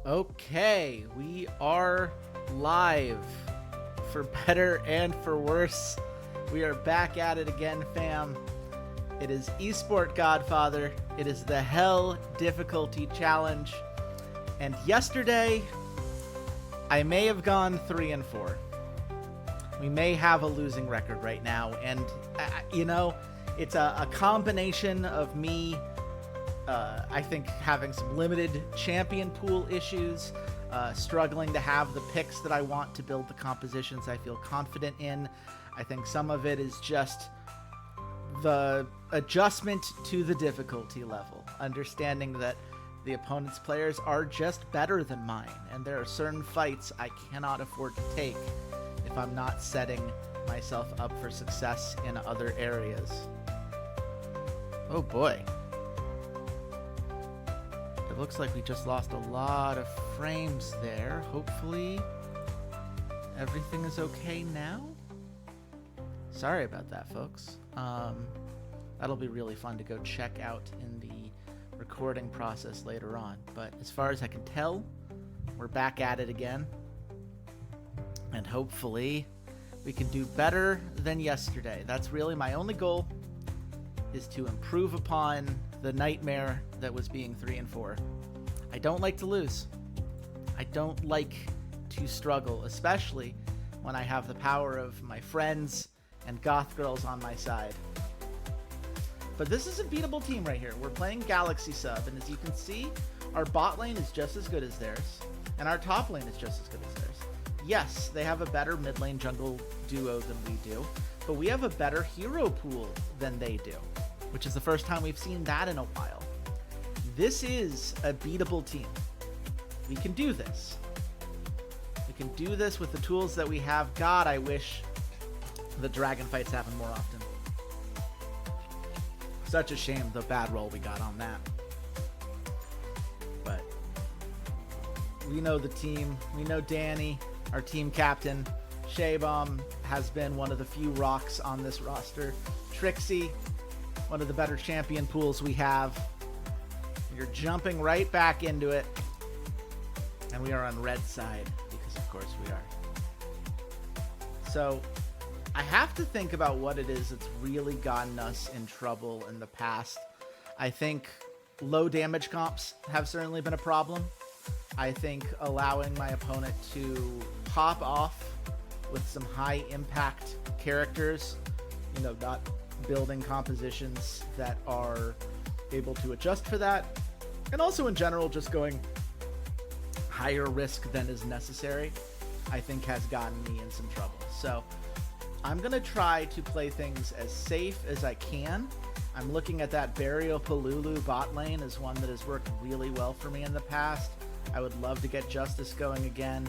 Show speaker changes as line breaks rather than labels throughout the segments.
Okay, we are live, for better and for worse. We are back at it again, fam. It is Esports Godfather. It is the Hell Difficulty Challenge. And yesterday, I may have gone 3-4. We may have a losing record right now. And, it's a combination of me, I think, having some limited champion pool issues, struggling to have the picks that I want to build the compositions I feel confident in. I think some of it is just the adjustment to the difficulty level, understanding that the opponent's players are just better than mine, and there are certain fights I cannot afford to take if I'm not setting myself up for success in other areas. Oh boy. It looks like we just lost a lot of frames there. Hopefully everything is okay now. Sorry about that, folks. That'll be really fun to go check out in the recording process later on. But as far as I can tell, we're back at it again. And hopefully we can do better than yesterday. That's really my only goal, is to improve upon the nightmare that was being 3-4. I don't like to lose. I don't like to struggle, especially when I have the power of my friends and goth girls on my side. But this is a beatable team right here. We're playing Galaxy Sub, and as you can see, our bot lane is just as good as theirs, and our top lane is just as good as theirs. Yes, they have a better mid lane jungle duo than we do, but we have a better hero pool than they do, which is the first time we've seen that in a while. This is a beatable team. We can do this. We can do this with the tools that we have. God, I wish the dragon fights happen more often. Such a shame the bad roll we got on that. But we know the team. We know Danny, our team captain. Shaybomb has been one of the few rocks on this roster. Trixie, one of the better champion pools we have. You're jumping right back into it. And we are on red side, because of course we are. So I have to think about what it is that's really gotten us in trouble in the past. I think low damage comps have certainly been a problem. I think allowing my opponent to pop off with some high impact characters, not building compositions that are able to adjust for that, and also in general just going higher risk than is necessary, I think has gotten me in some trouble. So I'm gonna try to play things as safe as I can. I'm looking at that Burial Palulu bot lane as one that has worked really well for me in the past. I would love to get Justice going again,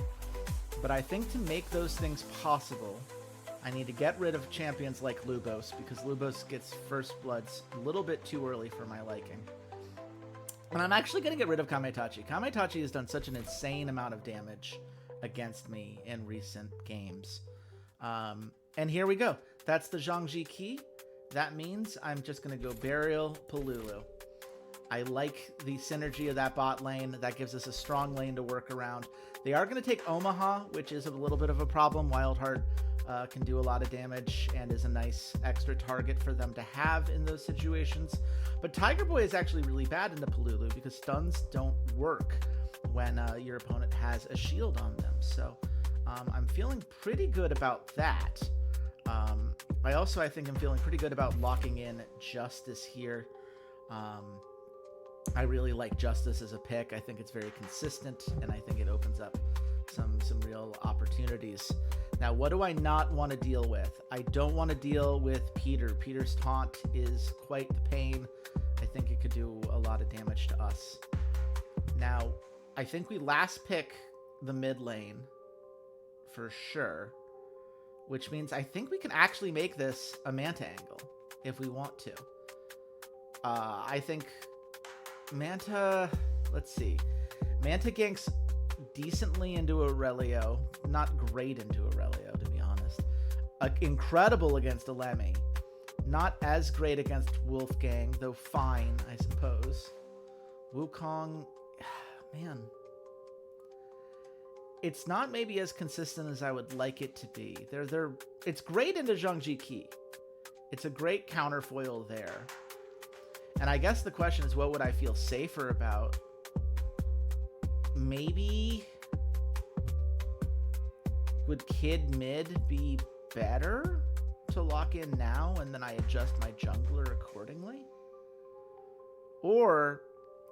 but I think to make those things possible, I need to get rid of champions like Lubos, because Lubos gets first bloods a little bit too early for my liking. And I'm actually going to get rid of Kametachi. Kametachi has done such an insane amount of damage against me in recent games. And here we go. That's the Zhangji key. That means I'm just going to go Burial Palulu. I like the synergy of that bot lane. That gives us a strong lane to work around. They are going to take Omaha, which is a little bit of a problem. Wildheart can do a lot of damage and is a nice extra target for them to have in those situations. But Tiger Boy is actually really bad in the Palulu because stuns don't work when your opponent has a shield on them. So I'm feeling pretty good about that. I think I'm feeling pretty good about locking in Justice here. I really like Justice as a pick. I think it's very consistent, and I think it opens up some real opportunities. Now, what do I not want to deal with? I don't want to deal with Peter. Peter's taunt is quite the pain. I think it could do a lot of damage to us. Now, I think we last pick the mid lane for sure, which means I think we can actually make this a Manta angle if we want to. I think Manta, let's see. Manta ganks decently into Aurelio, not great into Aurelio, to be honest. Incredible against Alemi. Not as great against Wolfgang, though fine, I suppose. Wukong, man. it's not maybe as consistent as I would like it to be. It's great into Zhangji Qi. It's a great counterfoil there. And I guess the question is, what would I feel safer about? Maybe would Kid mid be better to lock in now and then I adjust my jungler accordingly? Or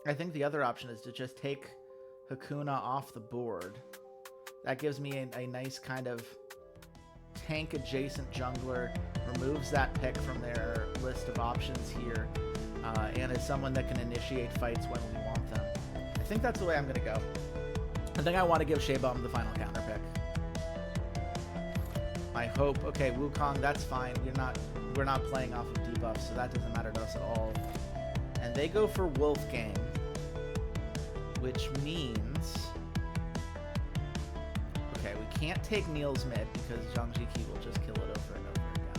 I think the other option is to just take Hakuna off the board. That gives me a nice kind of tank adjacent jungler, removes that pick from their list of options here, and is someone that can initiate fights when we want them. I think that's the way I'm going to go. I think I want to give Shaybum the final counter pick. I hope. Okay, Wukong, that's fine. We're not playing off of debuffs, so that doesn't matter to us at all. And they go for Wolfgang, which means... Okay, we can't take Neil's mid because Zhangji Qi will just kill it over and over again.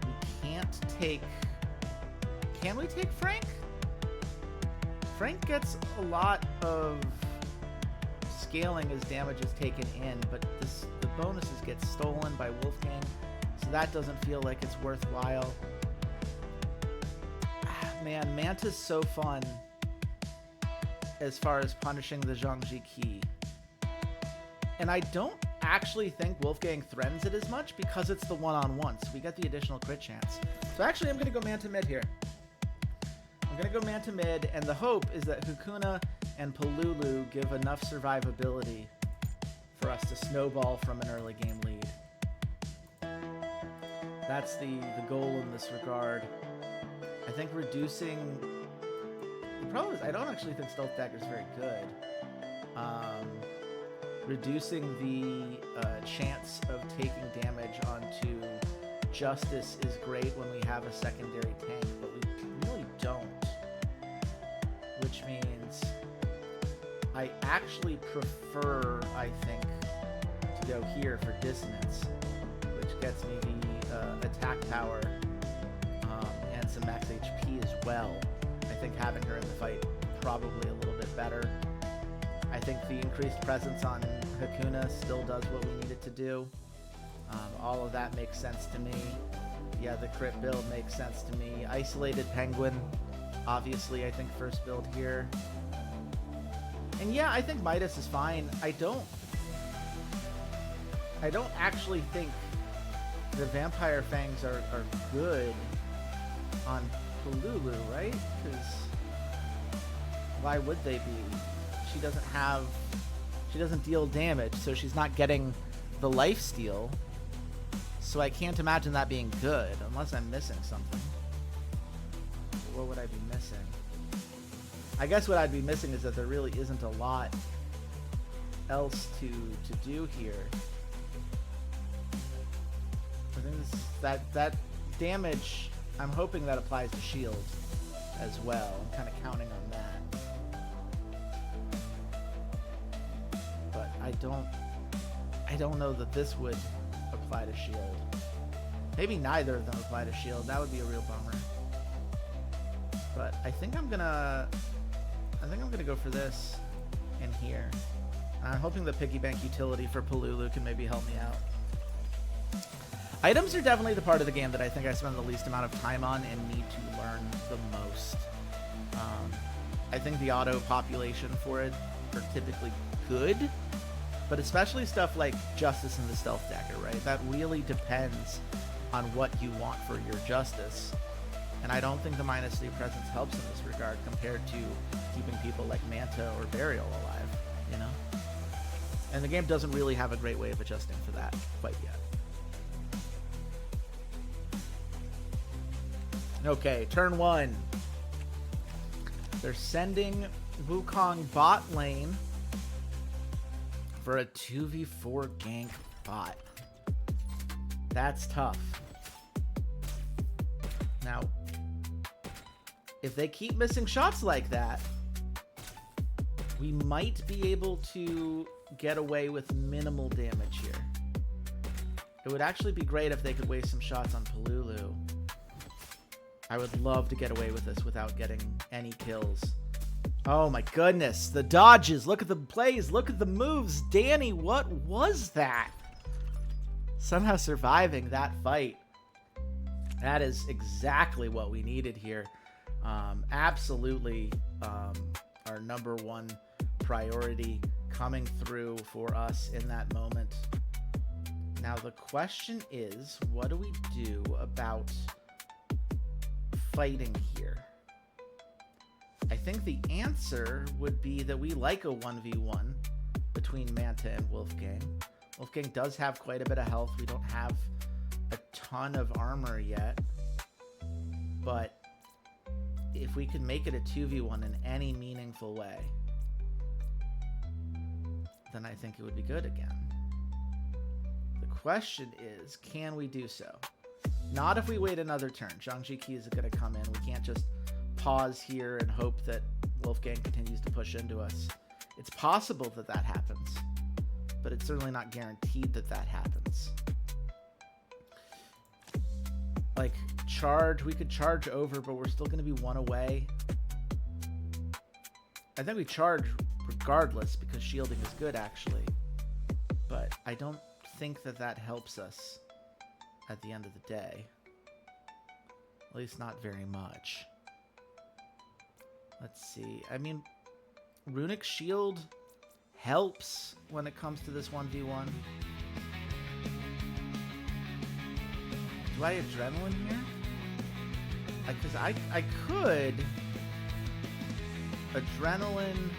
We can't take... Can we take Frank? Frank gets a lot of scaling as damage is taken in, but the bonuses get stolen by Wolfgang, so that doesn't feel like it's worthwhile. Man, Manta's so fun as far as punishing the Zhangji Qi. And I don't actually think Wolfgang threatens it as much because it's the one-on-one, so we get the additional crit chance. So actually, I'm going to go Manta mid here. I'm going to go Manta mid, and the hope is that Hakuna and Polulu give enough survivability for us to snowball from an early game lead. That's the goal in this regard. I think reducing... The problem is I don't actually think Stealth Dagger is very good. Reducing the chance of taking damage onto Justice is great when we have a secondary tank, but we really don't. Which means I actually prefer, I think, to go here for Dissonance, which gets me the attack power and some max HP as well. I think having her in the fight probably a little bit better. I think the increased presence on Hakuna still does what we need it to do. All of that makes sense to me. Yeah, the crit build makes sense to me. Isolated Penguin, obviously, I think first build here. And yeah, I think Midas is fine. I don't actually think the Vampire Fangs are good on Polulu, right? Because why would they be? She doesn't deal damage, so she's not getting the lifesteal. So I can't imagine that being good, unless I'm missing something. What would I be missing? I guess what I'd be missing is that there really isn't a lot else to do here. I think that damage, I'm hoping that applies to shield as well. I'm kind of counting on that. But I don't know that this would apply to shield. Maybe neither of them apply to shield. That would be a real bummer. But I think I'm gonna go for this in here. I'm hoping the piggy bank utility for Polulu can maybe help me out. Items are definitely the part of the game that I think I spend the least amount of time on and need to learn the most. I think the auto population for it are typically good, but especially stuff like Justice and the Stealth Dagger, right? That really depends on what you want for your Justice. And I don't think the -3 presence helps in this regard compared to keeping people like Manta or Burial alive, you know? And the game doesn't really have a great way of adjusting for that quite yet. Okay, turn 1. They're sending Wukong bot lane for a 2v4 gank bot. That's tough. Now, if they keep missing shots like that, we might be able to get away with minimal damage here. It would actually be great if they could waste some shots on Polulu. I would love to get away with this without getting any kills. Oh my goodness. The dodges. Look at the plays. Look at the moves. Danny, what was that? Somehow surviving that fight. That is exactly what we needed here. Absolutely our number one priority coming through for us in that moment. Now the question is, what do we do about fighting here? I think the answer would be that we like a 1v1 between Manta and Wolfgang. Wolfgang does have quite a bit of health. We don't have a ton of armor yet, but if we could make it a 2v1 in any meaningful way, then I think it would be good again. The question is, can we do so? Not if we wait another turn. Zhang Jiki is going to come in. We can't just pause here and hope that Wolfgang continues to push into us. It's possible that that happens, but it's certainly not guaranteed that that happens. Like, charge, we could charge over, but we're still going to be one away. I think we charge regardless because shielding is good, actually. But I don't think that that helps us at the end of the day. At least not very much. Let's see. I mean, Runic Shield helps when it comes to this 1v1. Do I Adrenaline here? Because I could Adrenaline.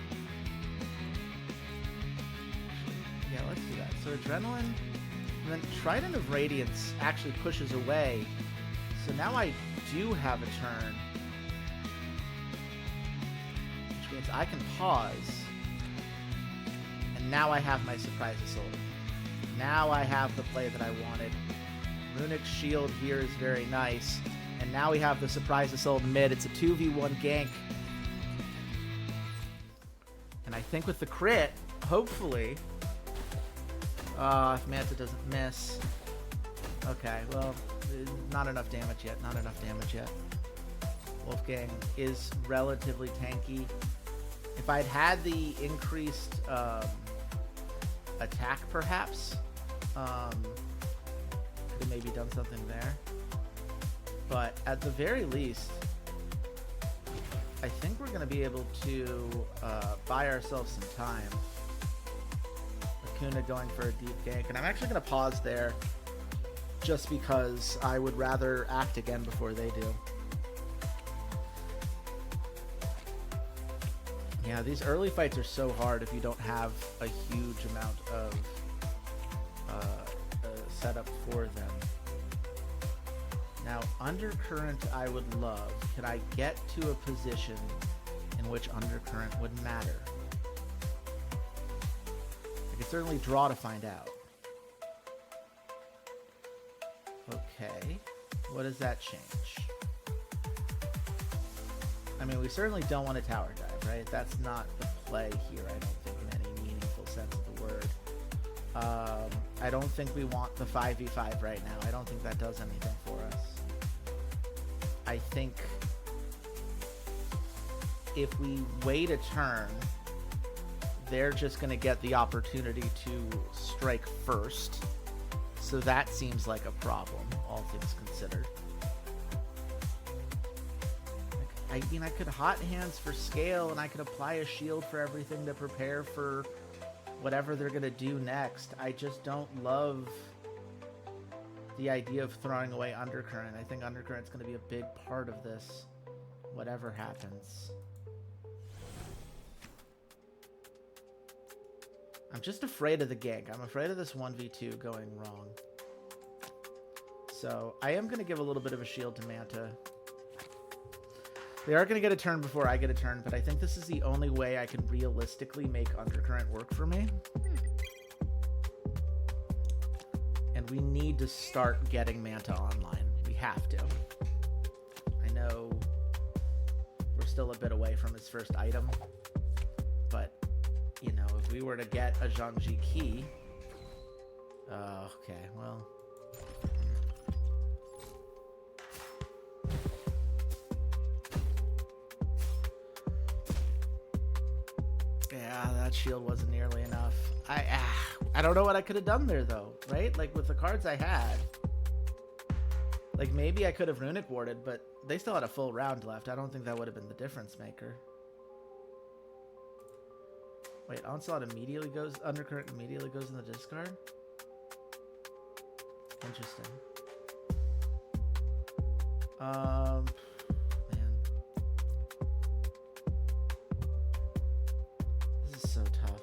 Yeah, let's do that. So Adrenaline, and then Trident of Radiance actually pushes away. So now I do have a turn, which means I can pause. And now I have my Surprise Assault. Now I have the play that I wanted. Runic Shield here is very nice. And now we have the Surprise Assault mid. It's a 2v1 gank. And I think with the crit, hopefully, if Manta doesn't miss. Okay, well, not enough damage yet. Not enough damage yet. Wolfgang is relatively tanky. If I'd had the increased attack, perhaps, could have maybe done something there. But at the very least, I think we're going to be able to buy ourselves some time. Akuna going for a deep gank. And I'm actually going to pause there just because I would rather act again before they do. Yeah, these early fights are so hard if you don't have a huge amount of setup for them. Now, Undercurrent I would love. Could I get to a position in which Undercurrent would matter? I could certainly draw to find out. Okay. What does that change? I mean, we certainly don't want a tower dive, right? That's not the play here, I don't think, in any meaningful sense of the word. I don't think we want the 5v5 right now. I don't think that does anything for us. I think if we wait a turn, they're just going to get the opportunity to strike first. So that seems like a problem, all things considered. I mean, I could hot hands for scale, and I could apply a shield for everything to prepare for whatever they're going to do next. I just don't love the idea of throwing away Undercurrent. I think Undercurrent's going to be a big part of this, whatever happens. I'm just afraid of the gank. I'm afraid of this 1v2 going wrong. So I am going to give a little bit of a shield to Manta. They are going to get a turn before I get a turn, but I think this is the only way I can realistically make Undercurrent work for me. And we need to start getting Manta online. We have to. I know we're still a bit away from his first item, but, you know, if we were to get a Zhang Jiki... okay, well... that shield wasn't nearly enough. I don't know what I could have done there, though, right? Like, with the cards I had. Like, maybe I could have Runic Warded, but they still had a full round left. I don't think that would have been the difference maker. Wait, Onslaught immediately goes... Undercurrent immediately goes in the discard? Interesting. Man. This is so tough.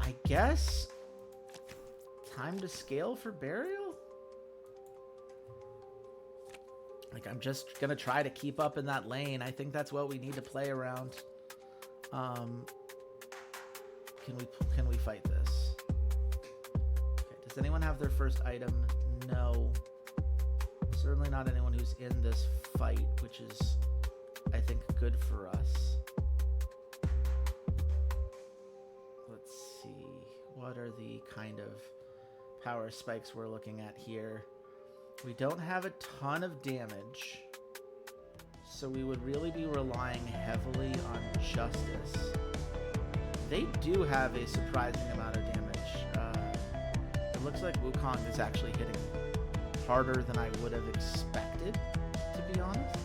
I guess... Time to scale for Burial? Like, I'm just gonna try to keep up in that lane. I think that's what we need to play around. Can we fight this? Okay, does anyone have their first item? No. Certainly not anyone who's in this fight, which is, I think, good for us. Let's see. What are the kind of power spikes we're looking at here? We don't have a ton of damage, so we would really be relying heavily on Justice. They do have a surprising amount of damage. It looks like Wukong is actually hitting harder than I would have expected, to be honest.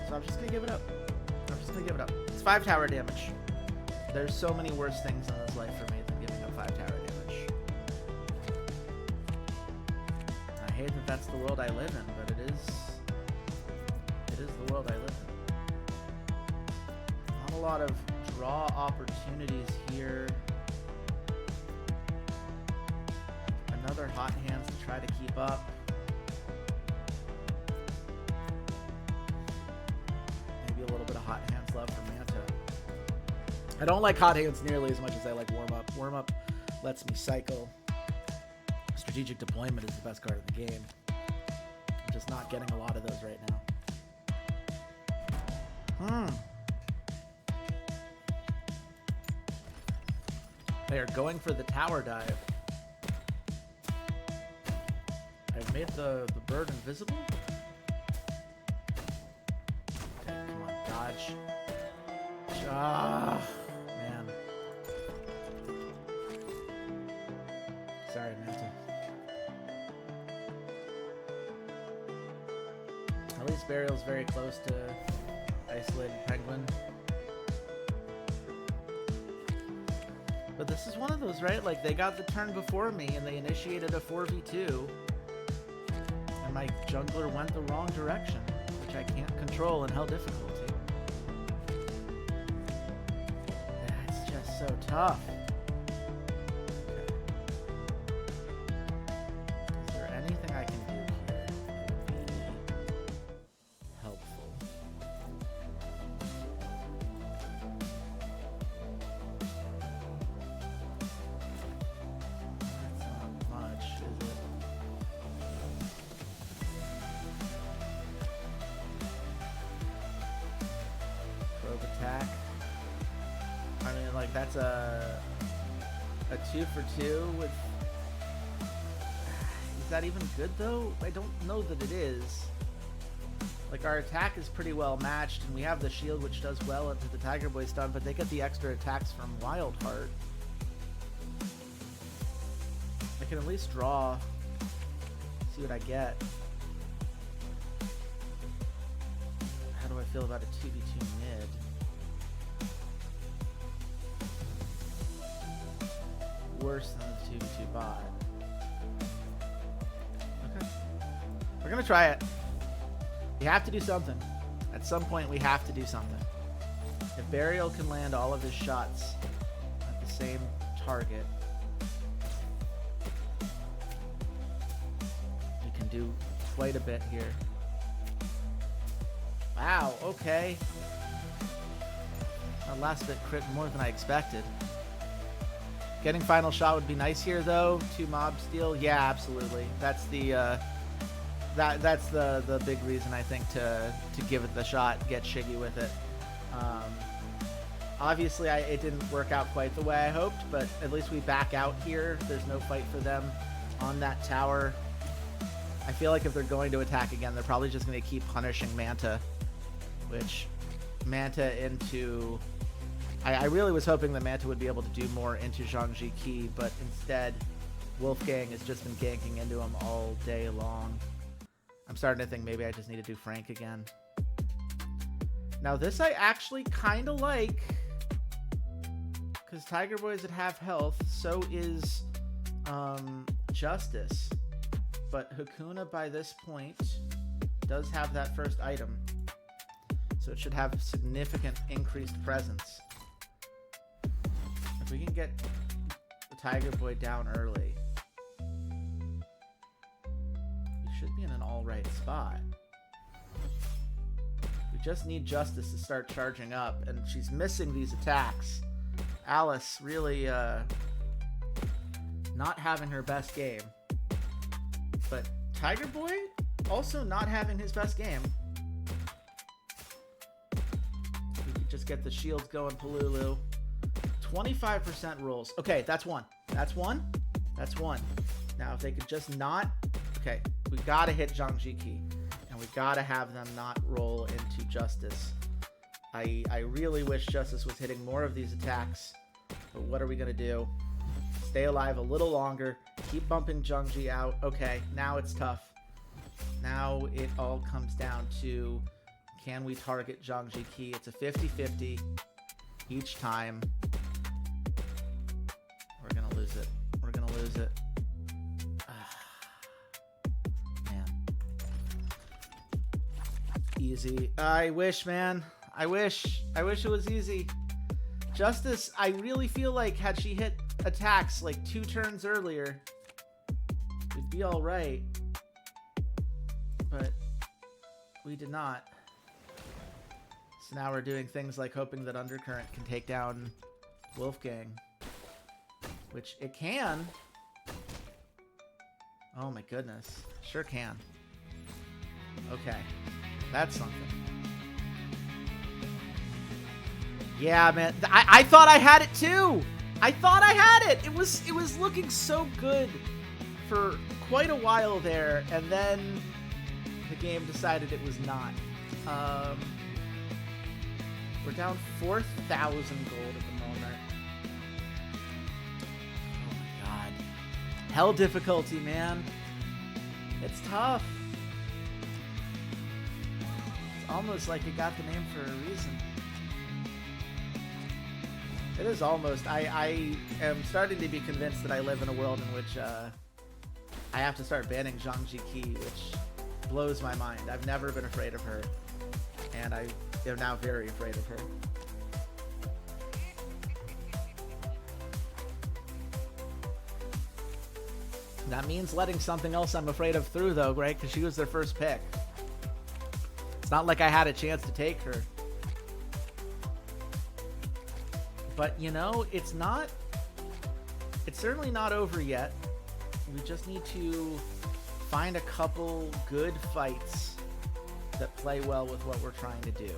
So I'm just gonna give it up. It's 5 tower damage. There's so many worse things in this life for me than giving up 5 tower damage. I hate that that's the world I live in, but it is the world I live in. Not a lot of draw opportunities here. Another Hot Hands to try to keep up. Maybe a little bit of Hot Hands love for Manta. I don't like Hot Hands nearly as much as I like Warm Up. Warm Up lets me cycle. Strategic Deployment is the best card in the game. I'm just not getting a lot of those right now. They are going for the tower dive. I've made the bird invisible. Okay, come on, dodge. Ah, man. Sorry, Manta. At least Burial's very close to Isolated Penguin. But this is one of those, right? Like, they got the turn before me and they initiated a 4v2. And my jungler went the wrong direction, which I can't control in Hell difficulty. It's just so tough. Okay. Is there anything I can do here that would be helpful? Attack. I mean, like, that's a 2 for 2 with... Is that even good, though? I don't know that it is. Like, our attack is pretty well matched, and we have the shield, which does well into the Tiger Boy stun, but they get the extra attacks from Wildheart. I can at least draw, see what I get. How do I feel about a 2v2 mid? Worse than the 2v2 bot. Okay. We're gonna try it. We have to do something. At some point, we have to do something. If Burial can land all of his shots at the same target, he can do quite a bit here. Wow, okay. That last bit crit more than I expected. Getting final shot would be nice here, though. 2 mob steal, yeah, absolutely. That's the that's the big reason, I think, to give it the shot, get Shiggy with it. Obviously, it didn't work out quite the way I hoped, but at least we back out here. There's no fight for them on that tower. I feel like if they're going to attack again, they're probably just going to keep punishing Manta which Manta into... I really was hoping that Manta would be able to do more into Zhang Ji, but instead Wolfgang has just been ganking into him all day long. I'm starting to think maybe I just need to do Frank again. Now this I actually kind of like, because Tiger Boy's at half health, so is Justice. But Hakuna by this point does have that first item, so it should have significant increased presence. If we can get the Tiger Boy down early, we should be in an alright spot. We just need Justice to start charging up, and she's missing these attacks. Alice really not having her best game. But Tiger Boy also not having his best game. We could just get the shields going, Palulu. 25% rolls. Okay, that's one. That's one. That's one. Now, if they could just not... Okay, we gotta hit Zhang Ji, and we gotta have them not roll into Justice. I really wish Justice was hitting more of these attacks, but what are we gonna do? Stay alive a little longer. Keep bumping Zhang Ji out. Okay, now it's tough. Now it all comes down to, can we target Zhang Ji? It's a 50-50 each time. We're gonna lose it. We're gonna lose it. Man. Easy. I wish, man. I wish it was easy. Justice, I really feel like had she hit attacks like 2 turns earlier, we'd be all right. But we did not. So now we're doing things like hoping that Undercurrent can take down Wolfgang, which it can. Oh my goodness. Sure can. Okay. That's something. Yeah, man. I thought I had it too. I thought I had it. It was looking so good for quite a while there, and then the game decided it was not. We're down 4,000 gold at the moment. Oh my god. Hell difficulty, man. It's tough. It's almost like it got the name for a reason. It is almost. I am starting to be convinced that I live in a world in which I have to start banning Zhang Ji, which blows my mind. I've never been afraid of her, and I am now very afraid of her. That means letting something else I'm afraid of through, though, right? Because she was their first pick. It's not like I had a chance to take her. But, you know, it's certainly not over yet. We just need to find a couple good fights that play well with what we're trying to do.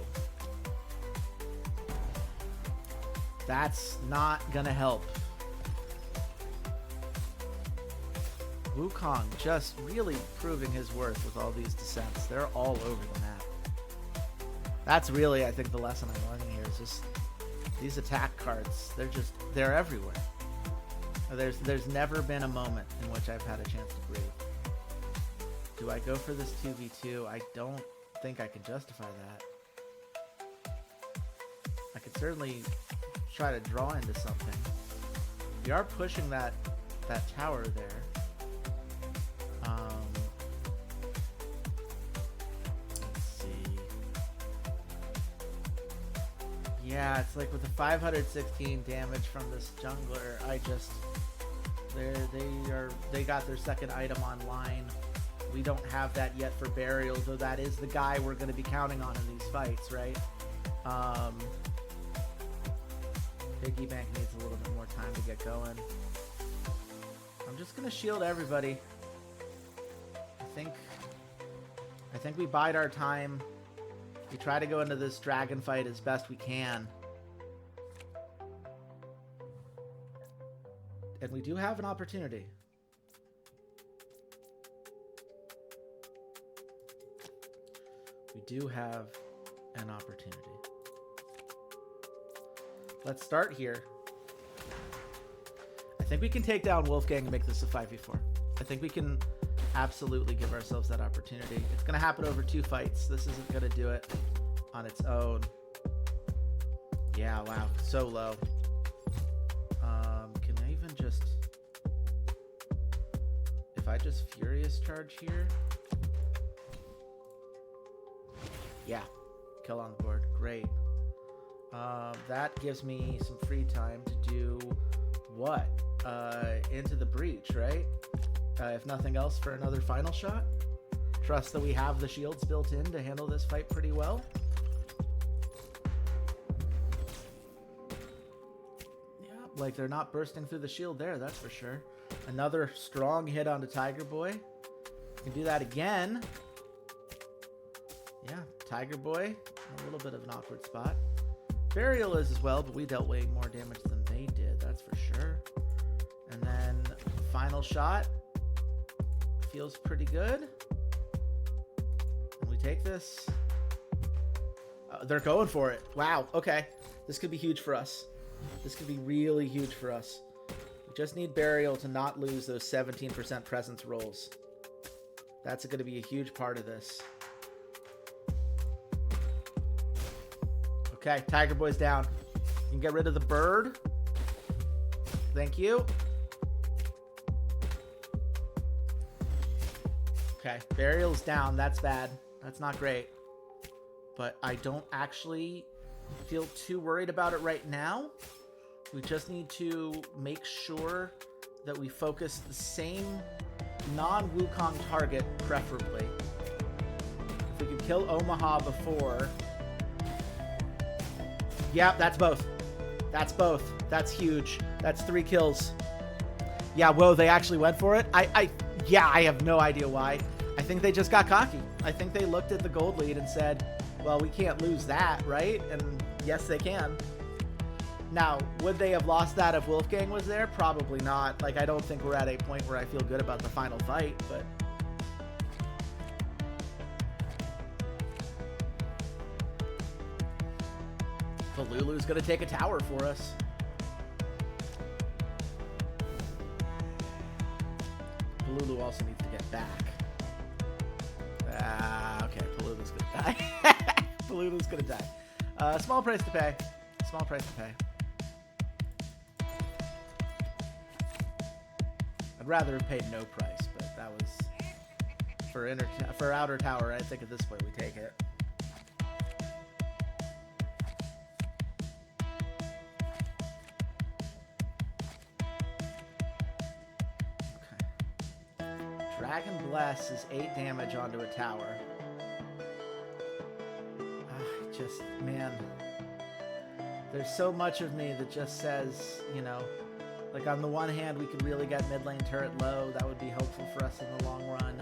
That's not gonna help. Wukong just really proving his worth with all these descents. They're all over the map. That's really, I think, the lesson I'm learning here is just these attack cards, they're everywhere. There's never been a moment in which I've had a chance to breathe. Do I go for this 2v2? I don't think I can justify that. I could certainly try to draw into something. We are pushing that tower there. Yeah, it's like with the 516 damage from this jungler, they got their second item online. We don't have that yet for Burial, though that is the guy we're going to be counting on in these fights, right? Piggy Bank needs a little bit more time to get going. I'm just going to shield everybody. I think we bide our time. We try to go into this dragon fight as best we can. And we do have an opportunity. We do have an opportunity. Let's start here. I think we can take down Wolfgang and make this a 5v4. I think we can absolutely give ourselves that opportunity. It's going to happen over 2 fights. This isn't going to do it on its own. Yeah, wow. So low. Can I even just... If I just Furious Charge here... Yeah. Kill on the board. Great. That gives me some free time to do what? Into the breach, right? If nothing else, for another final shot. Trust that we have the shields built in to handle this fight pretty well. Yeah, like they're not bursting through the shield there, that's for sure. Another strong hit onto Tiger Boy. Can do that again. Yeah, Tiger Boy, a little bit of an awkward spot. Burial is as well, but we dealt way more damage than they did, that's for sure. And then final shot. Feels pretty good. And we take this. They're going for it. Wow, okay. This could be huge for us. This could be really huge for us. We just need Burial to not lose those 17% presence rolls. That's going to be a huge part of this. Okay, Tiger Boy's down. You can get rid of the bird. Thank you. Okay, Burial's down. That's bad. That's not great. But I don't actually feel too worried about it right now. We just need to make sure that we focus the same non-Wukong target, preferably. If we could kill Omaha before... Yeah, that's both. That's both. That's huge. That's 3 kills. Yeah, whoa, they actually went for it? Yeah, I have no idea why. I think they just got cocky. I think they looked at the gold lead and said, well, we can't lose that, right? And yes, they can. Now, would they have lost that if Wolfgang was there? Probably not. Like, I don't think we're at a point where I feel good about the final fight, but... Lulu's going to take a tower for us. Lulu also needs to get back. Okay, Palulu's going to die. Palulu's going to die. Small price to pay. Small price to pay. I'd rather have paid no price, but that was for outer tower. I think at this point we take it. Dragon Bless is 8 damage onto a tower. Just, man. There's so much of me that just says, you know, like on the one hand, we could really get mid lane turret low. That would be helpful for us in the long run.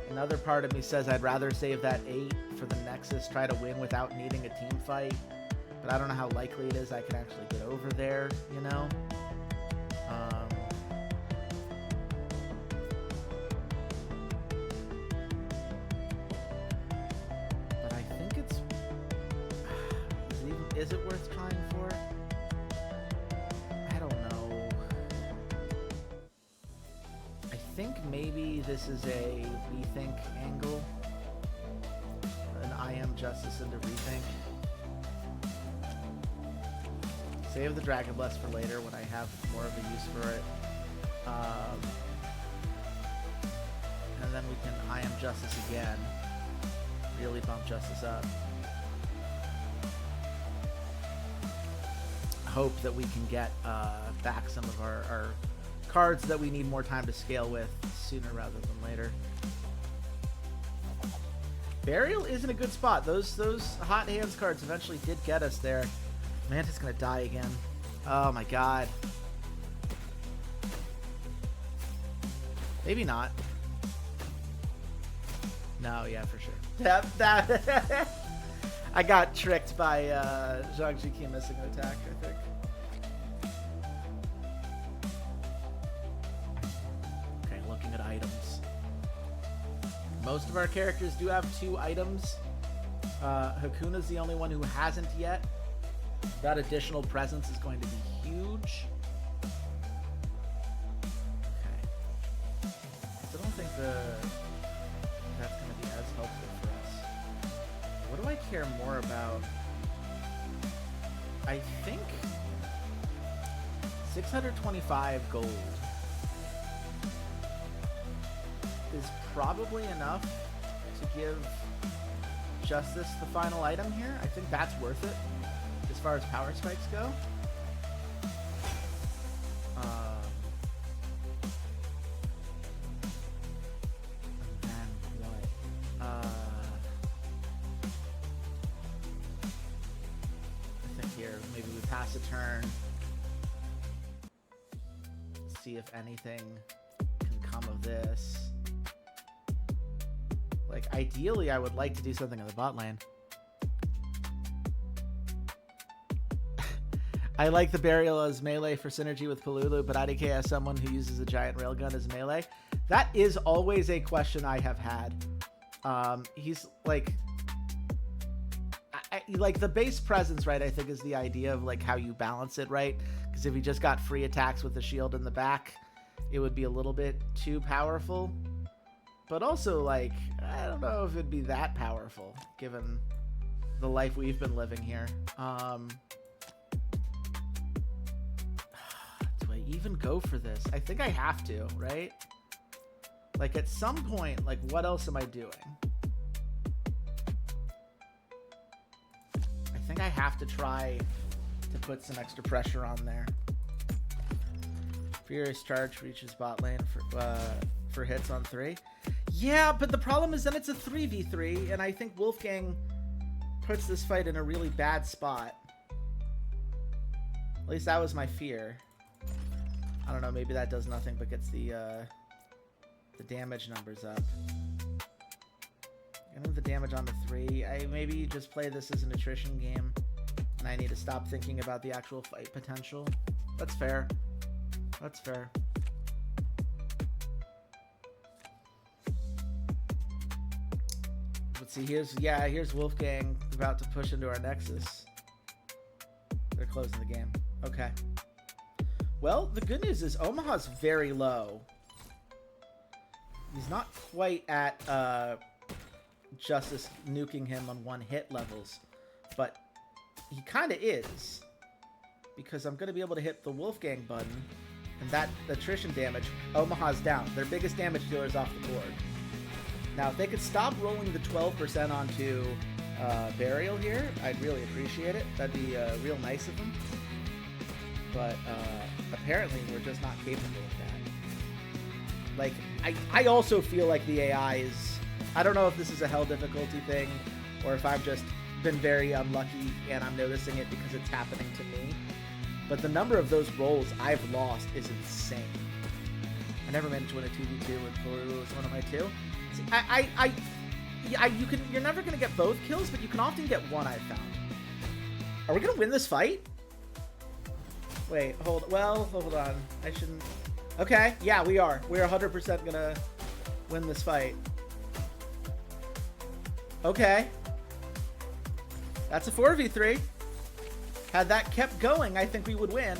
Another part of me says I'd rather save that 8 for the Nexus, try to win without needing a team fight. But I don't know how likely it is I can actually get over there, you know? Is it worth trying for? I don't know. I think maybe this is a rethink angle. An I am justice into rethink. Save the Dragon Bless for later when I have more of a use for it. And then we can I am justice again. Really bump justice up. Hope that we can get back some of our cards that we need more time to scale with sooner rather than later. Burial is in a good spot. Those hot hands cards eventually did get us there. Manta's gonna die again. Oh my god. Maybe not. No, yeah, for sure. That I got tricked by Zhang Jiki missing an attack, I think. Okay, looking at items. Most of our characters do have 2 items. Hakuna's the only one who hasn't yet. That additional presence is going to be huge. Okay. I don't think that's going to be as helpful for us. What do I care more about? I think 625 gold is probably enough to give Justice the final item here. I think that's worth it as far as power spikes go. And then what? I think here maybe we pass a turn. See if anything can come of this. Like, ideally, I would like to do something in the bot lane. I like the Burial as melee for synergy with Palulu, but IDK as someone who uses a giant railgun as melee. That is always a question I have had. He's like... like, the base presence, right, I think is the idea of, like, how you balance it, right? Because if he just got free attacks with the shield in the back, it would be a little bit too powerful. But also, like, I don't know if it'd be that powerful, given the life we've been living here. Do I even go for this? I think I have to, right? Like, at some point, like, what else am I doing? I think I have to try to put some extra pressure on there. Furious Charge reaches bot lane for hits on 3. Yeah, but the problem is then it's a 3v3, and I think Wolfgang puts this fight in a really bad spot. At least that was my fear. I don't know, maybe that does nothing but gets the damage numbers up. I know the damage on the 3. I maybe just play this as an attrition game, and I need to stop thinking about the actual fight potential. That's fair. That's fair. Let's see, here's Wolfgang about to push into our Nexus. They're closing the game. Okay. Well, the good news is Omaha's very low. He's not quite at Justice nuking him on 1-hit levels, but he kind of is. Because I'm going to be able to hit the Wolfgang button, and that attrition damage, Omaha's down. Their biggest damage dealer is off the board. Now, if they could stop rolling the 12% onto Burial here, I'd really appreciate it. That'd be real nice of them. But apparently, we're just not capable of that. Like, I also feel like the AI is... I don't know if this is a hell difficulty thing, or if I've just been very unlucky and I'm noticing it because it's happening to me. But the number of those rolls I've lost is insane. I never managed to win a 2v2 with Blue as one of my 2. You're never going to get both kills, but you can often get one, I've found. Are we going to win this fight? Wait, hold on. I shouldn't... Okay, yeah, we are. We're 100% going to win this fight. Okay. That's a 4v3. Had that kept going, I think we would win.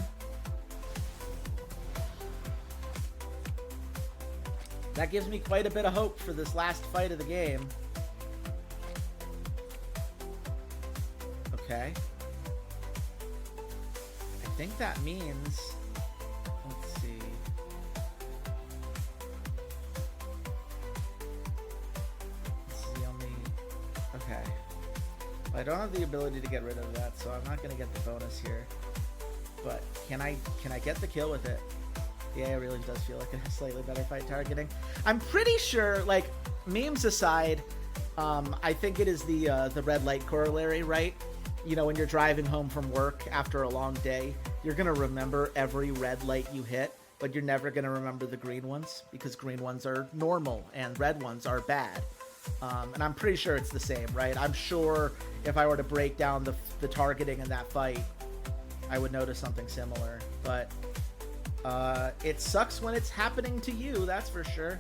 That gives me quite a bit of hope for this last fight of the game. Okay. I think that means... Let's see. This is the only... Okay. I don't have the ability to get rid of that, so I'm not going to get the bonus here. But can I get the kill with it? Yeah, it really does feel like it has slightly better fight targeting. I'm pretty sure, like, memes aside, I think it is the red light corollary, right? You know, when you're driving home from work after a long day, you're going to remember every red light you hit, but you're never going to remember the green ones, because green ones are normal and red ones are bad. And I'm pretty sure it's the same, right? I'm sure if I were to break down the targeting in that fight, I would notice something similar. But it sucks when it's happening to you, that's for sure.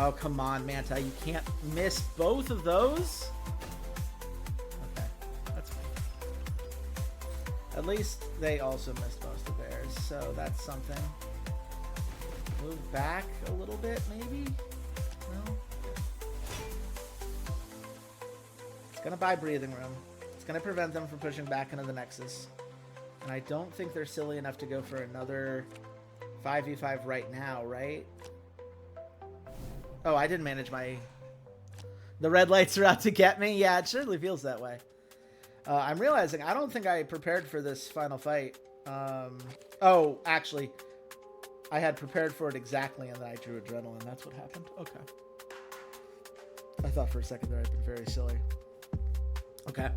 Oh, come on, Manta. You can't miss both of those? Okay, that's fine. At least they also missed most of theirs, so that's something. Move back a little bit, maybe? No? It's going to buy breathing room. It's going to prevent them from pushing back into the Nexus. And I don't think they're silly enough to go for another 5v5 right now, right? Oh, I didn't manage my... The red lights are out to get me? Yeah, it certainly feels that way. I'm realizing I don't think I prepared for this final fight. Oh, actually, I had prepared for it exactly, and then I drew adrenaline. That's what happened. Okay. I thought for a second there I'd been very silly. Okay.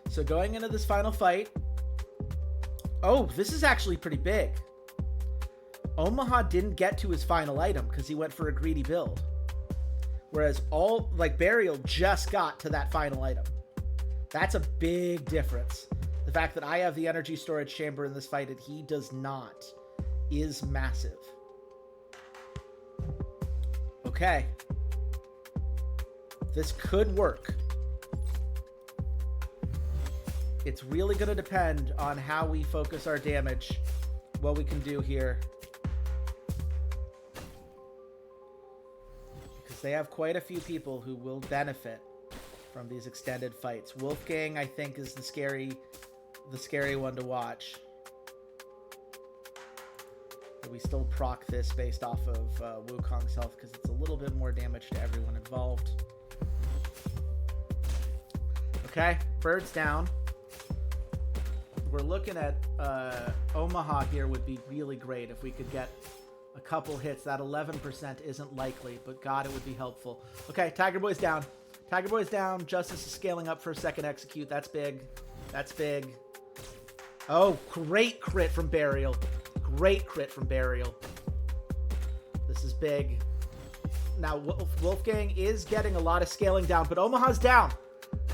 So going into this final fight... Oh, this is actually pretty big. Omaha didn't get to his final item because he went for a greedy build. Whereas Burial just got to that final item. That's a big difference. The fact that I have the energy storage chamber in this fight and he does not is massive. Okay. This could work. It's really going to depend on how we focus our damage, what we can do here. Because they have quite a few people who will benefit from these extended fights. Wolfgang, I think, is the scary one to watch. But we still proc this based off of Wukong's health because it's a little bit more damage to everyone involved. Okay, Bird's down. We're looking at Omaha here would be really great if we could get a couple hits. That 11% isn't likely, but God, it would be helpful. Okay, Tiger Boy's down. Tiger Boy's down. Justice is scaling up for a second execute. That's big. That's big. Oh, great crit from Burial. Great crit from Burial. This is big. Now, Wolfgang is getting a lot of scaling down, but Omaha's down.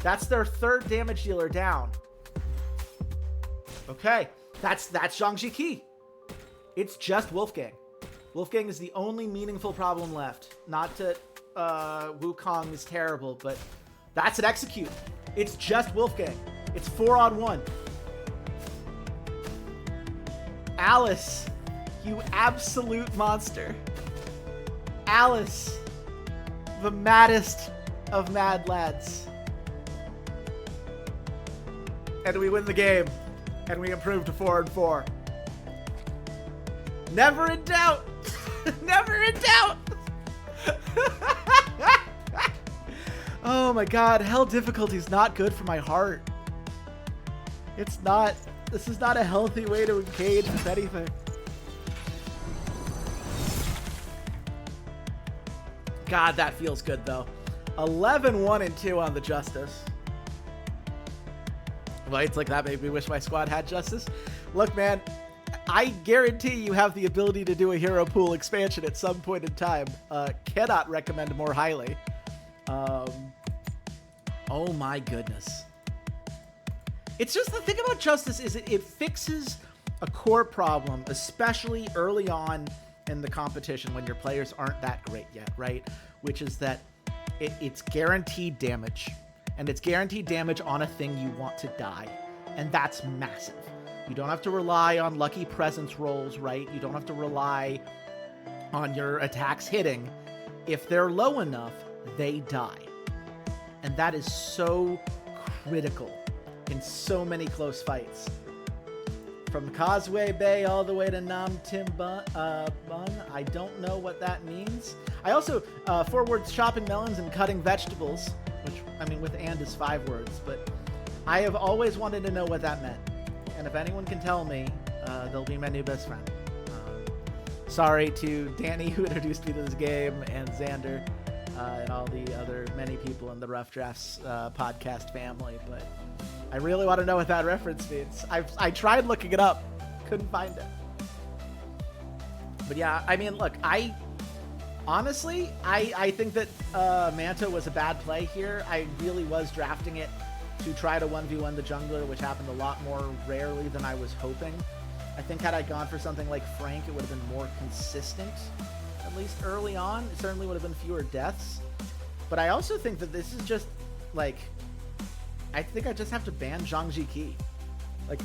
That's their third damage dealer down. Okay, that's Zhang Jiki. It's just Wolfgang. Wolfgang is the only meaningful problem left. Not that Wukong is terrible, but that's an execute. It's just Wolfgang. It's 4-on-1. Alice, you absolute monster. Alice, the maddest of mad lads. And we win the game. And we improve to 4-4. Never in doubt. Never in doubt. Oh my God. Hell difficulty is not good for my heart. It's not. This is not a healthy way to engage with anything. God, that feels good though. 11-1-2 on the Justice. Lights like that made me wish my squad had Justice. Look, man, I guarantee you have the ability to do a hero pool expansion at some point in time. Cannot recommend more highly. Oh my goodness. It's just the thing about Justice is it fixes a core problem, especially early on in the competition when your players aren't that great yet, right? Which is that it's guaranteed damage. And it's guaranteed damage on a thing you want to die. And that's massive. You don't have to rely on lucky presence rolls, right? You don't have to rely on your attacks hitting. If they're low enough, they die. And that is so critical in so many close fights. From Causeway Bay all the way to Nam Tim Bun, I don't know what that means. I also, 4 words, chopping melons and cutting vegetables. Which, I mean, with and is 5 words, but I have always wanted to know what that meant. And if anyone can tell me, they'll be my new best friend. Sorry to Danny, who introduced me to this game, and Xander, and all the other many people in the Rough Drafts podcast family, but I really want to know what that reference means. I tried looking it up, couldn't find it. But yeah, I mean, look, honestly, I think that Manta was a bad play here. I really was drafting it to try to 1v1 the jungler, which happened a lot more rarely than I was hoping. I think had I gone for something like Frank, it would have been more consistent. at least early on. It certainly would have been fewer deaths. But I also think that this is just, like, I think I just have to ban Zhang Ji. Like,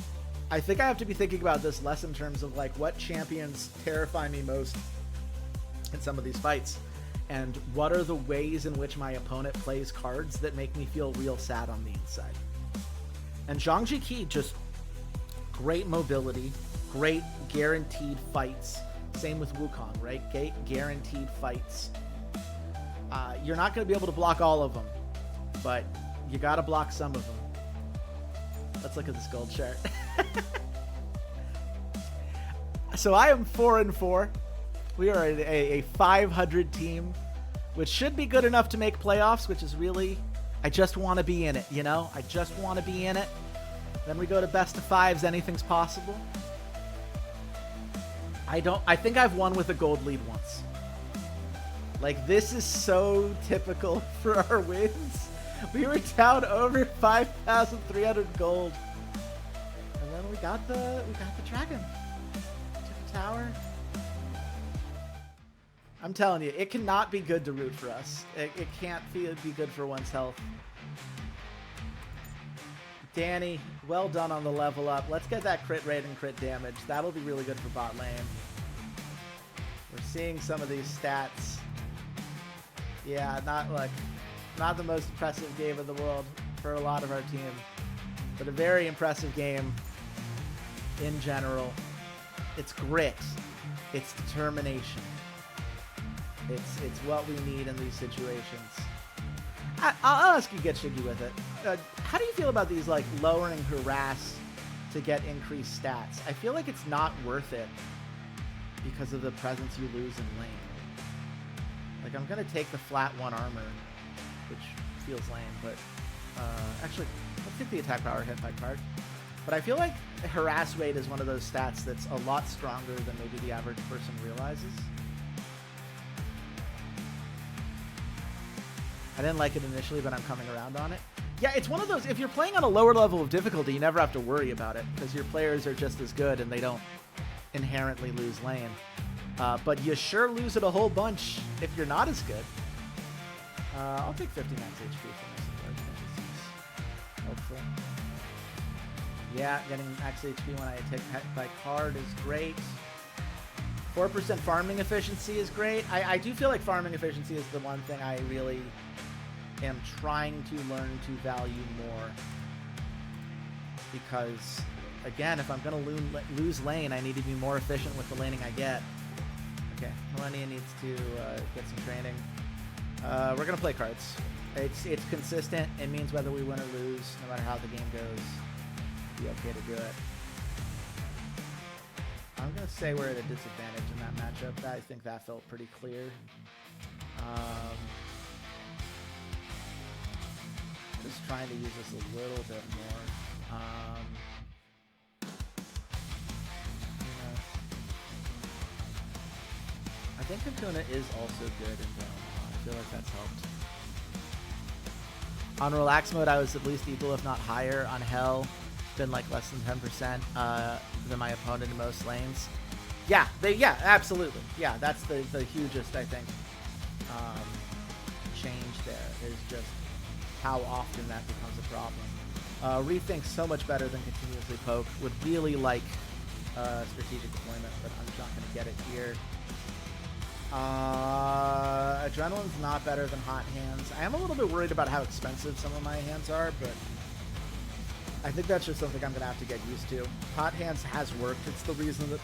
I think I have to be thinking about this less in terms of, like, what champions terrify me most in some of these fights, and what are the ways in which my opponent plays cards that make me feel real sad on the inside. And Zhang Ji, just great mobility, great guaranteed fights. Same with Wukong, right? Guaranteed fights. You're not going to be able to block all of them, but you got to block some of them. Let's look at this gold chart. So I am 4-4. We are a 500 team, which should be good enough to make playoffs, which is really, I just want to be in it, you know? I just want to be in it. Then we go to best of fives, anything's possible. I think I've won with a gold lead once. Like, this is so typical for our wins. We were down over 5,300 gold. And then we got the dragon. Took the tower. I'm telling you, it cannot be good to root for us. It can't be good for one's health. Danny, well done on the level up. Let's get that crit rate and crit damage. That'll be really good for bot lane. We're seeing some of these stats. Yeah, not the most impressive game in the world for a lot of our team, but a very impressive game in general. It's grit. It's determination. It's what we need in these situations. I'll ask you, get Shiggy with it. How do you feel about these, like, lowering harass to get increased stats? I feel like it's not worth it because of the presence you lose in lane. Like, I'm going to take the flat 1 armor, which feels lame, but actually, let's take the attack power hit by card. But I feel like harass rate is one of those stats that's a lot stronger than maybe the average person realizes. I didn't like it initially, but I'm coming around on it. Yeah, it's one of those, if you're playing on a lower level of difficulty, you never have to worry about it, because your players are just as good and they don't inherently lose lane. But you sure lose it a whole bunch if you're not as good. I'll take 50 max HP from this. Helpful. Yeah, getting max HP when I take by card is great. 4% farming efficiency is great. I do feel like farming efficiency is the one thing I really am trying to learn to value more. Because, again, if I'm going to lose lane, I need to be more efficient with the laning I get. Okay, Millennia needs to get some training. We're going to play cards. It's consistent. It means whether we win or lose, no matter how the game goes, be okay to do it. I'm going to say we're at a disadvantage in that matchup. I think that felt pretty clear. Just trying to use this a little bit more. I think Kakuna is also good in Dome. I feel like that's helped. On relax mode, I was at least equal, if not higher. On Hell, been like less than 10% than my opponent in most lanes. Yeah, absolutely. Yeah, that's the hugest, I think, change there is just how often that becomes a problem. Rethink so much better than continuously poke. Would really like strategic deployment, but I'm not going to get it here. Adrenaline's not better than Hot Hands. I am a little bit worried about how expensive some of my hands are, but I think that's just something I'm going to have to get used to. Hot Hands has worked. It's the reason that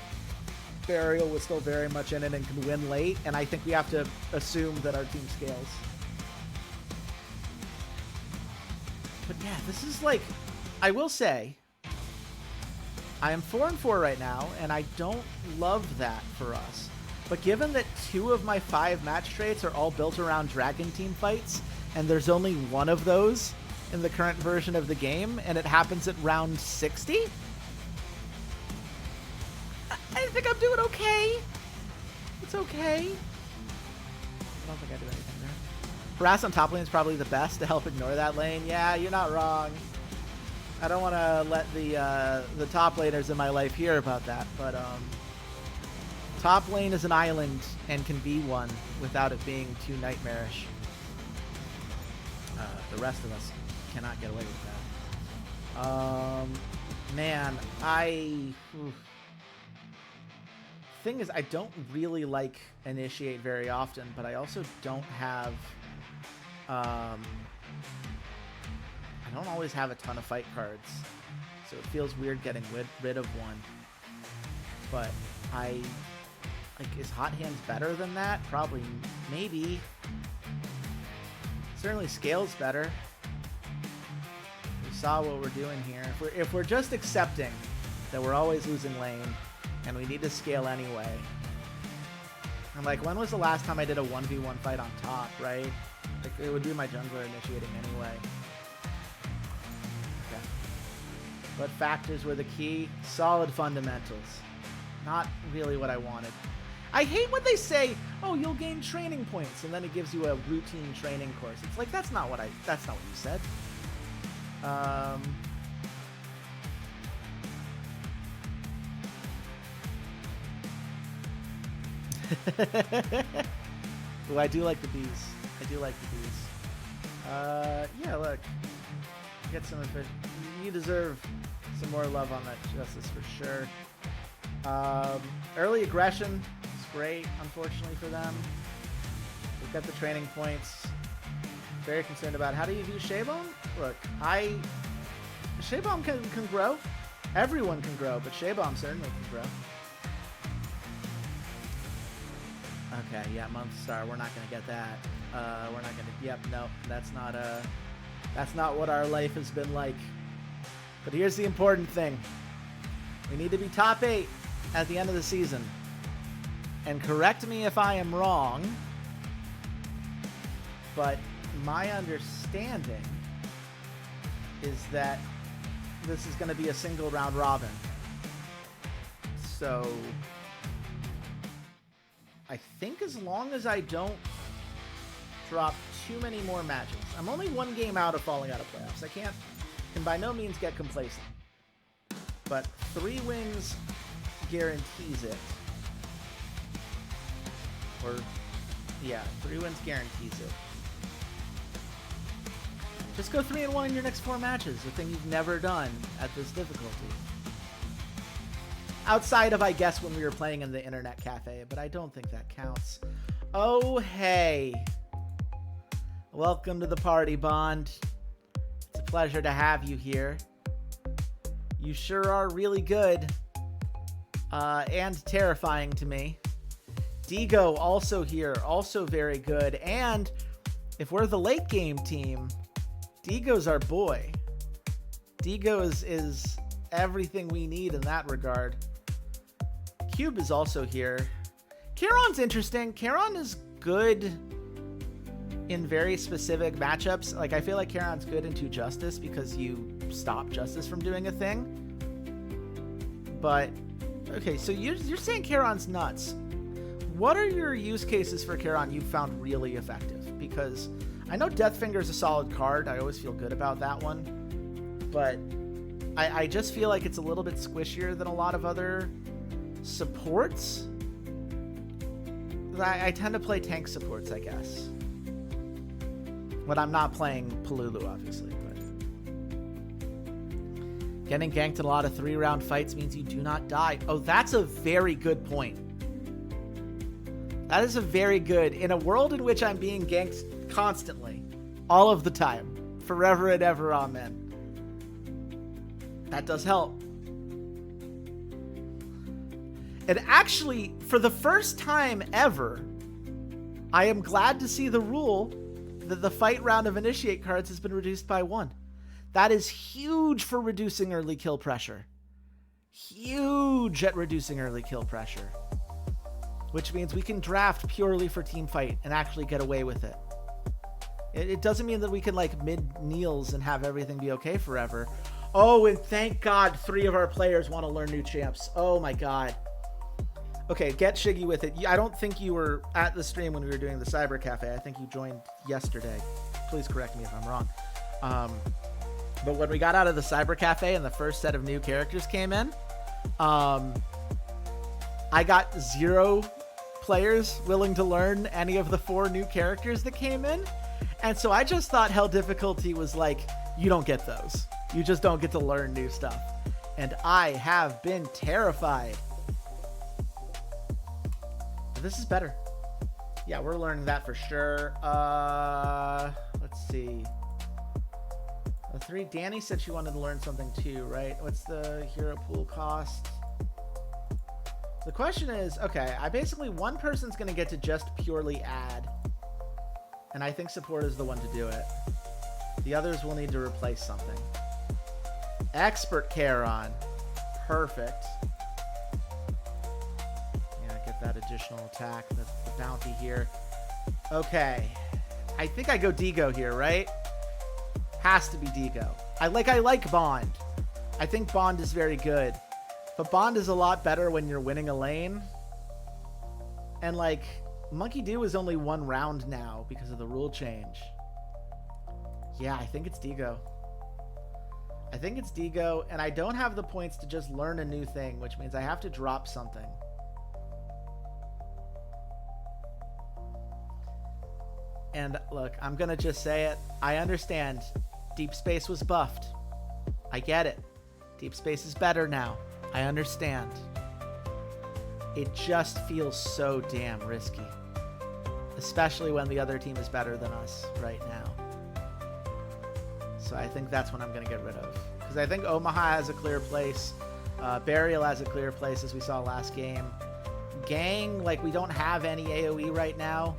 Burial was still very much in it and can win late, and I think we have to assume that our team scales. But yeah, this is like, I will say, I am 4-4 right now, and I don't love that for us. But given that 2 of my 5 match traits are all built around Dragon Team fights, and there's only 1 of those in the current version of the game, and it happens at round 60, I think I'm doing okay. It's okay. I don't think I did anything there. Harass on top lane is probably the best to help ignore that lane. Yeah, you're not wrong. I don't want to let the top laners in my life hear about that, but Top lane is an island and can be one without it being too nightmarish. The rest of us cannot get away with that. Man, thing is, I don't really like initiate very often, but I also don't have, I don't always have a ton of fight cards, so it feels weird getting rid of one. But is Hot Hands better than that? Probably, maybe. Certainly scales better. We saw what we're doing here. If we're just accepting that we're always losing lane and we need to scale anyway. And like, when was the last time I did a 1v1 fight on top, right? Like, it would be my jungler initiating anyway. Okay. What factors were the key? Solid fundamentals. Not really what I wanted. I hate when they say, oh, you'll gain training points, and then it gives you a routine training course. It's like, that's not what you said. Ooh, I do like the bees. Yeah, look. Get some of it. You deserve some more love on that justice for sure. Early aggression is great, unfortunately for them. We've got the training points. Very concerned about how do you view Shaybomb? Look, Shaybomb can grow. Everyone can grow, but Shaybomb certainly can grow. Okay, yeah, Month Star. We're not gonna get that. We're not gonna. Yep, no, that's not what our life has been like. But here's the important thing: we need to be top 8 at the end of the season. And correct me if I am wrong, but my understanding is that this is going to be a single round robin. So I think as long as I don't drop too many more matches, I'm only one game out of falling out of playoffs. I can by no means get complacent, but 3 wins guarantees it. Or, yeah, 3 wins guarantees it. Just go 3-1 in your next 4 matches, a thing you've never done at this difficulty. Outside of, I guess, when we were playing in the internet cafe, but I don't think that counts. Oh, hey. Welcome to the party, Bond. It's a pleasure to have you here. You sure are really good. And terrifying to me. Digo also here, also very good. And if we're the late game team, Digo's our boy. Digo is everything we need in that regard. Cube is also here. Charon's interesting. Charon is good in very specific matchups. Like, I feel like Charon's good into Justice because you stop Justice from doing a thing. But, okay, so you're saying Charon's nuts. What are your use cases for Charon you found really effective? Because I know Deathfinger is a solid card. I always feel good about that one. But I just feel like it's a little bit squishier than a lot of other supports. I tend to play tank supports, I guess. When I'm not playing Palulu, obviously. But getting ganked in a lot of 3-round fights means you do not die. Oh, that's a very good point. That is a very good... In a world in which I'm being ganked constantly, all of the time, forever and ever, amen. That does help. And actually, for the first time ever, I am glad to see the rule that the fight round of initiate cards has been reduced by 1. That is huge for reducing early kill pressure. Huge at reducing early kill pressure. Which means we can draft purely for team fight and actually get away with it. It doesn't mean that we can like mid-kneels and have everything be okay forever. Oh, and thank God 3 of our players want to learn new champs. Oh my God. Okay, get Shiggy with it. I don't think you were at the stream when we were doing the Cyber Cafe. I think you joined yesterday. Please correct me if I'm wrong. But when we got out of the Cyber Cafe and the first set of new characters came in, I got 0 players willing to learn any of the 4 new characters that came in. And so I just thought hell difficulty was like, you don't get those. You just don't get to learn new stuff. And I have been terrified. But this is better. Yeah, we're learning that for sure. Let's see. The 3, Danny said she wanted to learn something too, right? What's the hero pool cost? The question is, okay, one person's going to get to just purely add. And I think support is the one to do it. The others will need to replace something. Expert care on. Perfect. Yeah, get that additional attack. That's the bounty here. Okay. I think I go Digo here, right? Has to be Digo. I like Bond. I think Bond is very good. But Bond is a lot better when you're winning a lane. And like, Monkey Do is only 1 round now because of the rule change. Yeah, I think it's Digo. I think it's Digo, and I don't have the points to just learn a new thing, which means I have to drop something. And look, I'm going to just say it. I understand. Deep Space was buffed. I get it. Deep Space is better now. I understand. It just feels so damn risky. Especially when the other team is better than us right now. So I think that's what I'm going to get rid of. Because I think Omaha has a clear place. Burial has a clear place, as we saw last game. Gang, like, we don't have any AoE right now.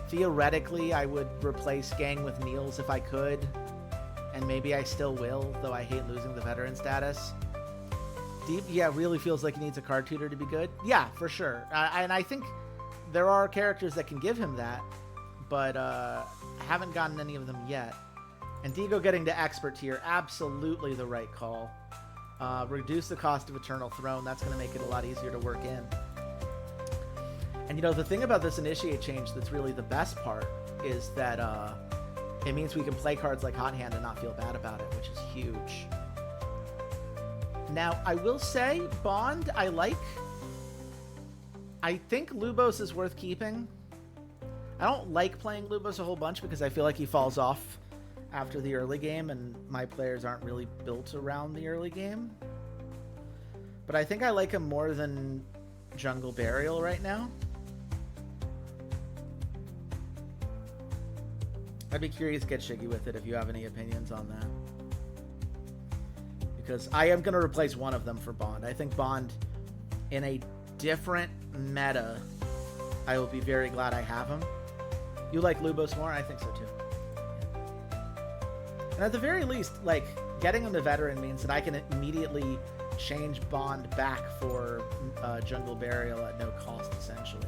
Theoretically, I would replace Gang with Niels if I could. And maybe I still will, though I hate losing the veteran status. Deep, yeah, really feels like he needs a card tutor to be good. Yeah, for sure. And I think there are characters that can give him that. But I haven't gotten any of them yet. And Digo getting to expert tier, absolutely the right call. Reduce the cost of Eternal Throne. That's going to make it a lot easier to work in. And, you know, the thing about this initiate change that's really the best part is that it means we can play cards like Hot Hand and not feel bad about it, which is huge. Now, I will say, Bond, I like. I think Lubos is worth keeping. I don't like playing Lubos a whole bunch because I feel like he falls off after the early game, and my players aren't really built around the early game. But I think I like him more than Jungle Burial right now. I'd be curious to get Shiggy with it if you have any opinions on that. Because I am going to replace one of them for Bond. I think Bond, in a different meta, I will be very glad I have him. You like Lubos more? I think so too. And at the very least, like, getting him to veteran means that I can immediately change Bond back for Jungle Burial at no cost, essentially.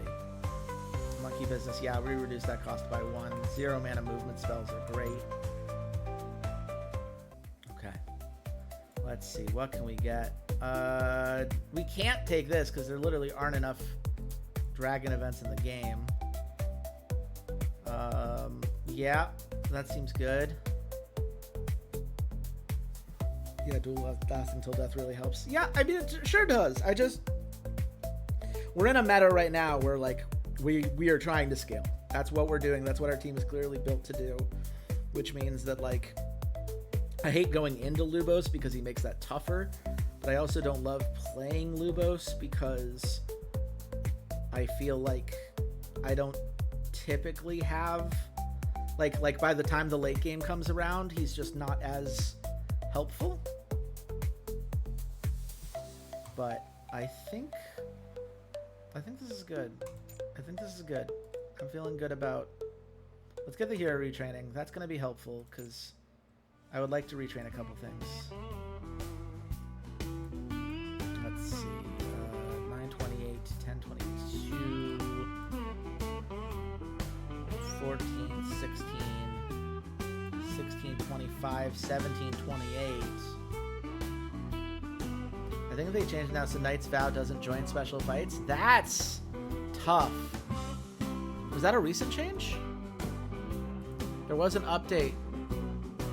Monkey Business, yeah, we reduced that cost by 1. 0 mana movement spells are great. Okay. Let's see, what can we get? We can't take this because there literally aren't enough dragon events in the game. Yeah, that seems good. Yeah, dual lasting till death really helps. Yeah, I mean, it sure does. We're in a meta right now where, like, we are trying to scale. That's what we're doing. That's what our team is clearly built to do, which means that, like, I hate going into Lubos because he makes that tougher, but I also don't love playing Lubos because I feel like I don't typically have, like by the time the late game comes around, he's just not as helpful. But I think this is good. I think this is good. I'm feeling good about... Let's get the hero retraining. That's going to be helpful, because I would like to retrain a couple things. Let's see. 928, 1022, 14, 16, 16, 25, 17, 28. I think they changed now so Knight's Vow doesn't join special fights. That's tough. Was that a recent change? There was an update.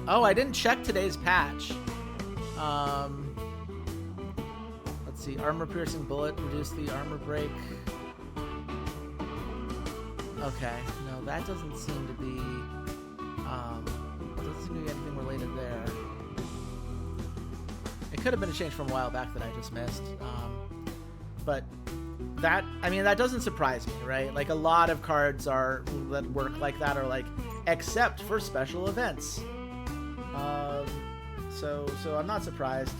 Oh, I didn't check today's patch. Let's Let's see, armor piercing bullet, reduce the armor break. Okay, no, that doesn't seem to be, doesn't seem to be anything related there. It could have been a change from a while back that I just missed. But that, I mean, that doesn't surprise me, right? Like, a lot of cards that work like that are like, except for special events. So I'm not surprised.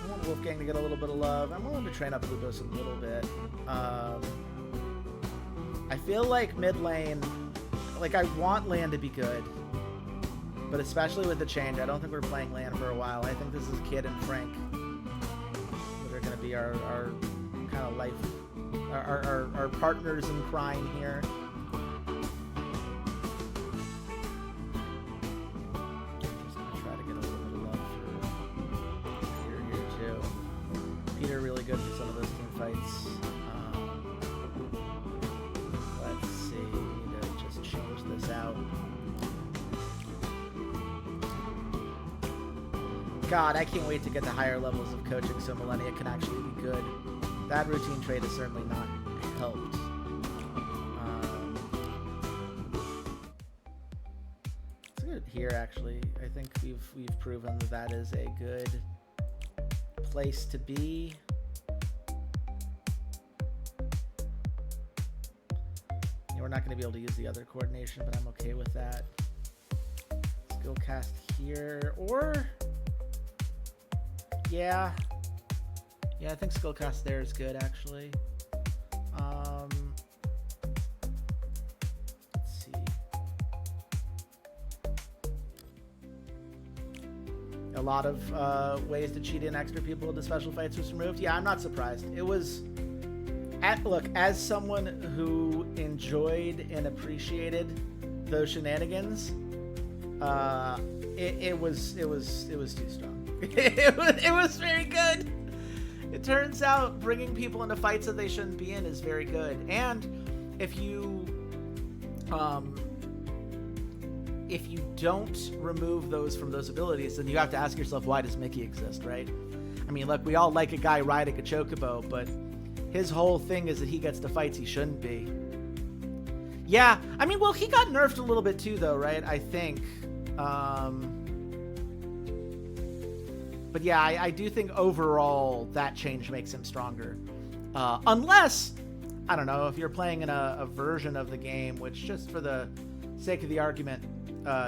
I want Wolfgang to get a little bit of love. I'm willing to train up Lupus a little bit. I feel like mid lane, like, I want Lan to be good, but especially with the change, I don't think we're playing Lan for a while. I think this is Kid and Frank that are going to be our kind of life, our partners in crime here. Just going to try to get a little bit of love for Peter here too. Peter really good for some of those team fights. Let's see, to just change this out. God, I can't wait to get to higher levels of coaching so Millennia can actually be good. That routine trade has certainly not helped. It's good here, actually. I think we've proven that that is a good place to be. Yeah, we're not going to be able to use the other coordination, but I'm okay with that. Skill cast here, or... Yeah, I think skill cast there is good, actually. Let's see. A lot of ways to cheat in extra people into special fights was removed. Yeah, I'm not surprised. It was, look, as someone who enjoyed and appreciated those shenanigans, it was too strong. it was very good. It turns out bringing people into fights that they shouldn't be in is very good. And if you don't remove those from those abilities, then you have to ask yourself, why does Mickey exist, right? I mean, look, we all like a guy riding a chocobo, but his whole thing is that he gets to fights he shouldn't be. Yeah, I mean, well, he got nerfed a little bit too, though, right? I think. But yeah, I do think overall that change makes him stronger. Unless, I don't know, if you're playing in a version of the game, which just for the sake of the argument,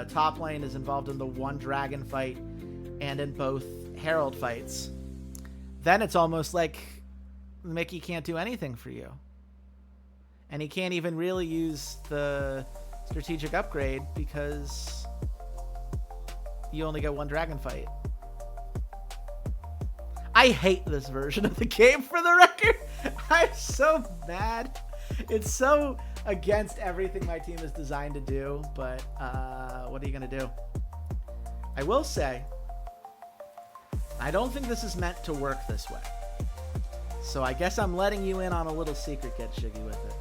top lane is involved in the one dragon fight and in both herald fights, then it's almost like Mickey can't do anything for you. And he can't even really use the strategic upgrade because you only get one dragon fight. I hate this version of the game, for the record. I'm so mad. It's so against everything my team is designed to do, but what are you going to do? I will say, I don't think this is meant to work this way. So I guess I'm letting you in on a little secret, Get Shiggy with it.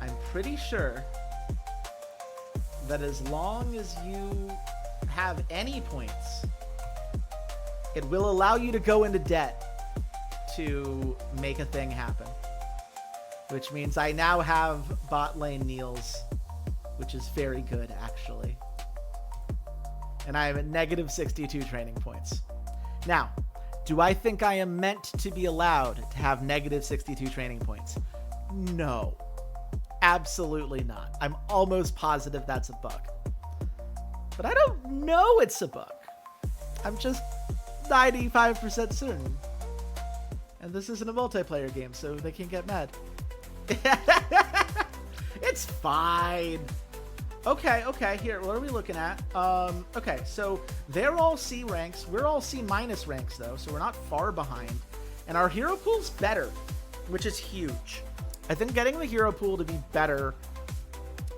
I'm pretty sure that as long as you have any points, it will allow you to go into debt to make a thing happen. Which means I now have bot lane Niels, which is very good, actually. And I have a negative 62 training points. Now, do I think I am meant to be allowed to have negative 62 training points? No. Absolutely not. I'm almost positive that's a bug. But I don't know it's a bug. I'm just 95% certain. And this isn't a multiplayer game, so they can't get mad. It's fine. Okay, here, what are we looking at? Okay, so they're all C ranks. We're all C minus ranks, though, so we're not far behind. And our hero pool's better, which is huge. I think getting the hero pool to be better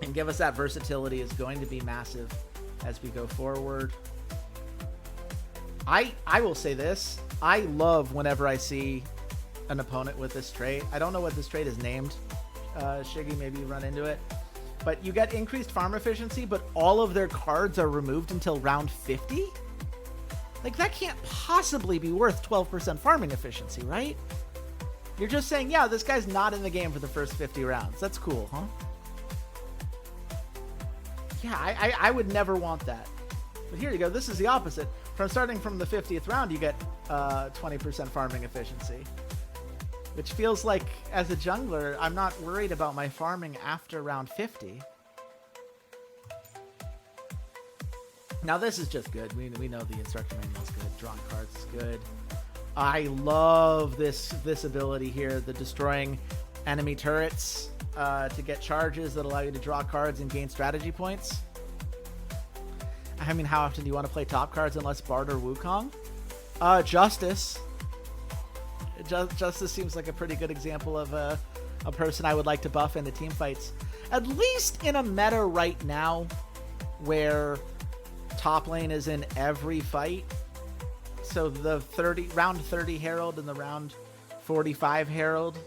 and give us that versatility is going to be massive as we go forward. I will say this. I love whenever I see an opponent with this trait. I don't know what this trait is named. Shiggy, maybe you run into it. But you get increased farm efficiency, but all of their cards are removed until round 50? Like, that can't possibly be worth 12% farming efficiency, right? You're just saying, yeah, this guy's not in the game for the first 50 rounds. That's cool, huh? Yeah, I would never want that. But here you go. This is the opposite. Starting from the 50th round, you get 20% farming efficiency. Which feels like, as a jungler, I'm not worried about my farming after round 50. Now, this is just good. We know the instruction manual is good. Drawing cards is good. I love this ability here, the destroying enemy turrets to get charges that allow you to draw cards and gain strategy points. I mean, how often do you want to play top cards unless Bard or Wukong? Justice. Justice seems like a pretty good example of a person I would like to buff into team fights. At least in a meta right now where top lane is in every fight. So the round 30 Herald and the round 45 Herald.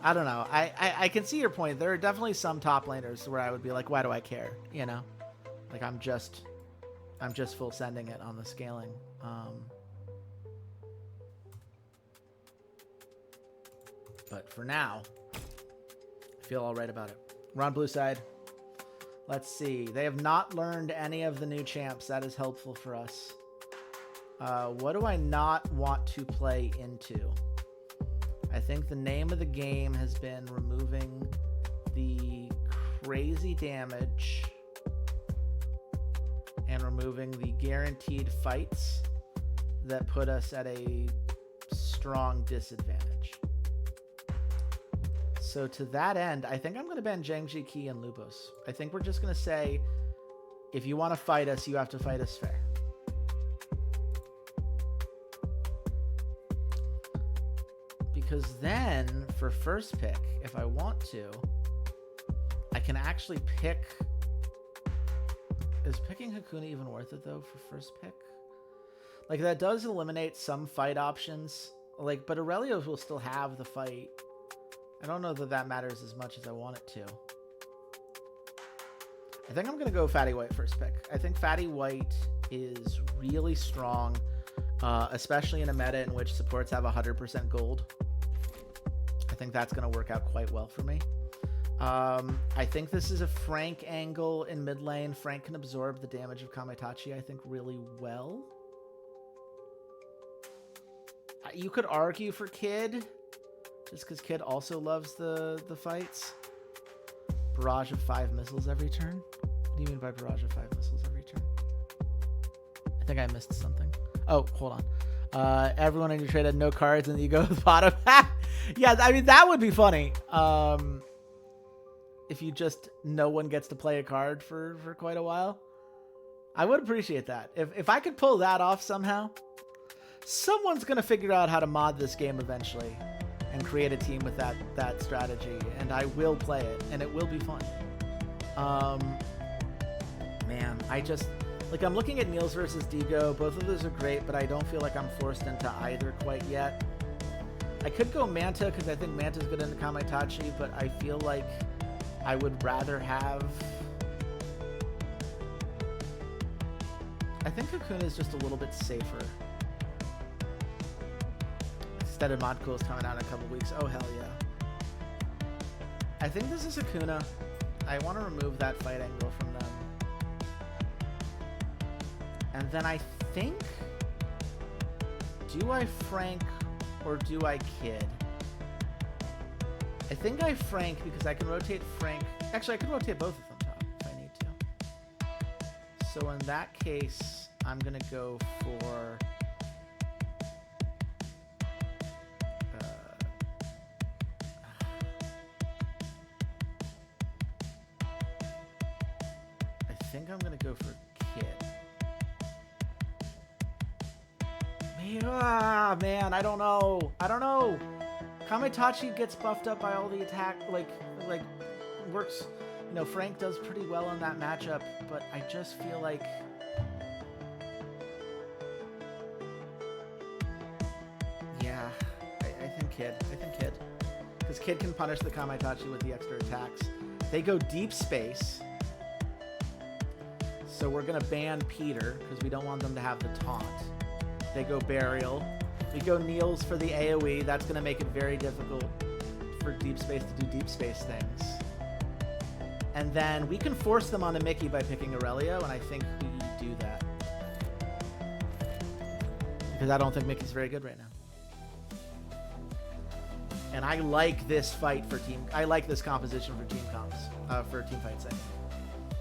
I don't know. I can see your point. There are definitely some top laners where I would be like, why do I care? You know? Like, I'm just full sending it on the scaling. But for now, I feel all right about it. We're on blue side. Let's see. They have not learned any of the new champs. That is helpful for us. What do I not want to play into? I think the name of the game has been removing the crazy damage and removing the guaranteed fights that put us at a strong disadvantage. So to that end, I think I'm going to ban Zhangji, Qi, and Lubos. I think we're just going to say, if you want to fight us, you have to fight us fair. Because then, for first pick, if I want to, I can actually pick... Is picking Hakuna even worth it, though, for first pick? Like, that does eliminate some fight options. Like, but Aurelio will still have the fight. I don't know that that matters as much as I want it to. I think I'm going to go Fatty White first pick. I think Fatty White is really strong, especially in a meta in which supports have 100% gold. I think that's going to work out quite well for me. I think this is a Frank angle in mid lane. Frank can absorb the damage of Kamitachi, I think, really well. You could argue for Kid, just because Kid also loves the fights. Barrage of 5 missiles every turn? What do you mean by barrage of 5 missiles every turn? I think I missed something. Oh, hold on. Everyone in your trade had no cards and you go with bottom. Yeah, I mean, that would be funny. If you just, no one gets to play a card for quite a while. I would appreciate that. If I could pull that off somehow, someone's going to figure out how to mod this game eventually and create a team with that strategy, and I will play it, and it will be fun. Man, I'm looking at Niels versus Digo. Both of those are great, but I don't feel like I'm forced into either quite yet. I could go Manta, because I think Manta's good into Kamitachi, but I feel like I would rather have... I think Hakuna is just a little bit safer. Instead of Mod Cool is coming out in a couple weeks. Oh, hell yeah. I think this is Hakuna. I want to remove that fight angle from them. And then I think... Do I Frank or do I Kid? I think I Frank because I can rotate Frank. Actually, I can rotate both of them top if I need to. So in that case, I'm going to go for... I think I'm going to go for Kid. Man, I don't know. Kamitachi gets buffed up by all the attack, like works, Frank does pretty well in that matchup, but I just feel like... Yeah, I think Kid. Because Kid can punish the Kamitachi with the extra attacks. They go deep space. So we're going to ban Peter because we don't want them to have the taunt. They go Burial. We go Niels for the AoE. That's going to make it very difficult for Deep Space to do Deep Space things. And then we can force them onto Mickey by picking Aurelio, and I think we do that. Because I don't think Mickey's very good right now. And I like this fight for team... I like this composition for team comps. For team fights, I mean.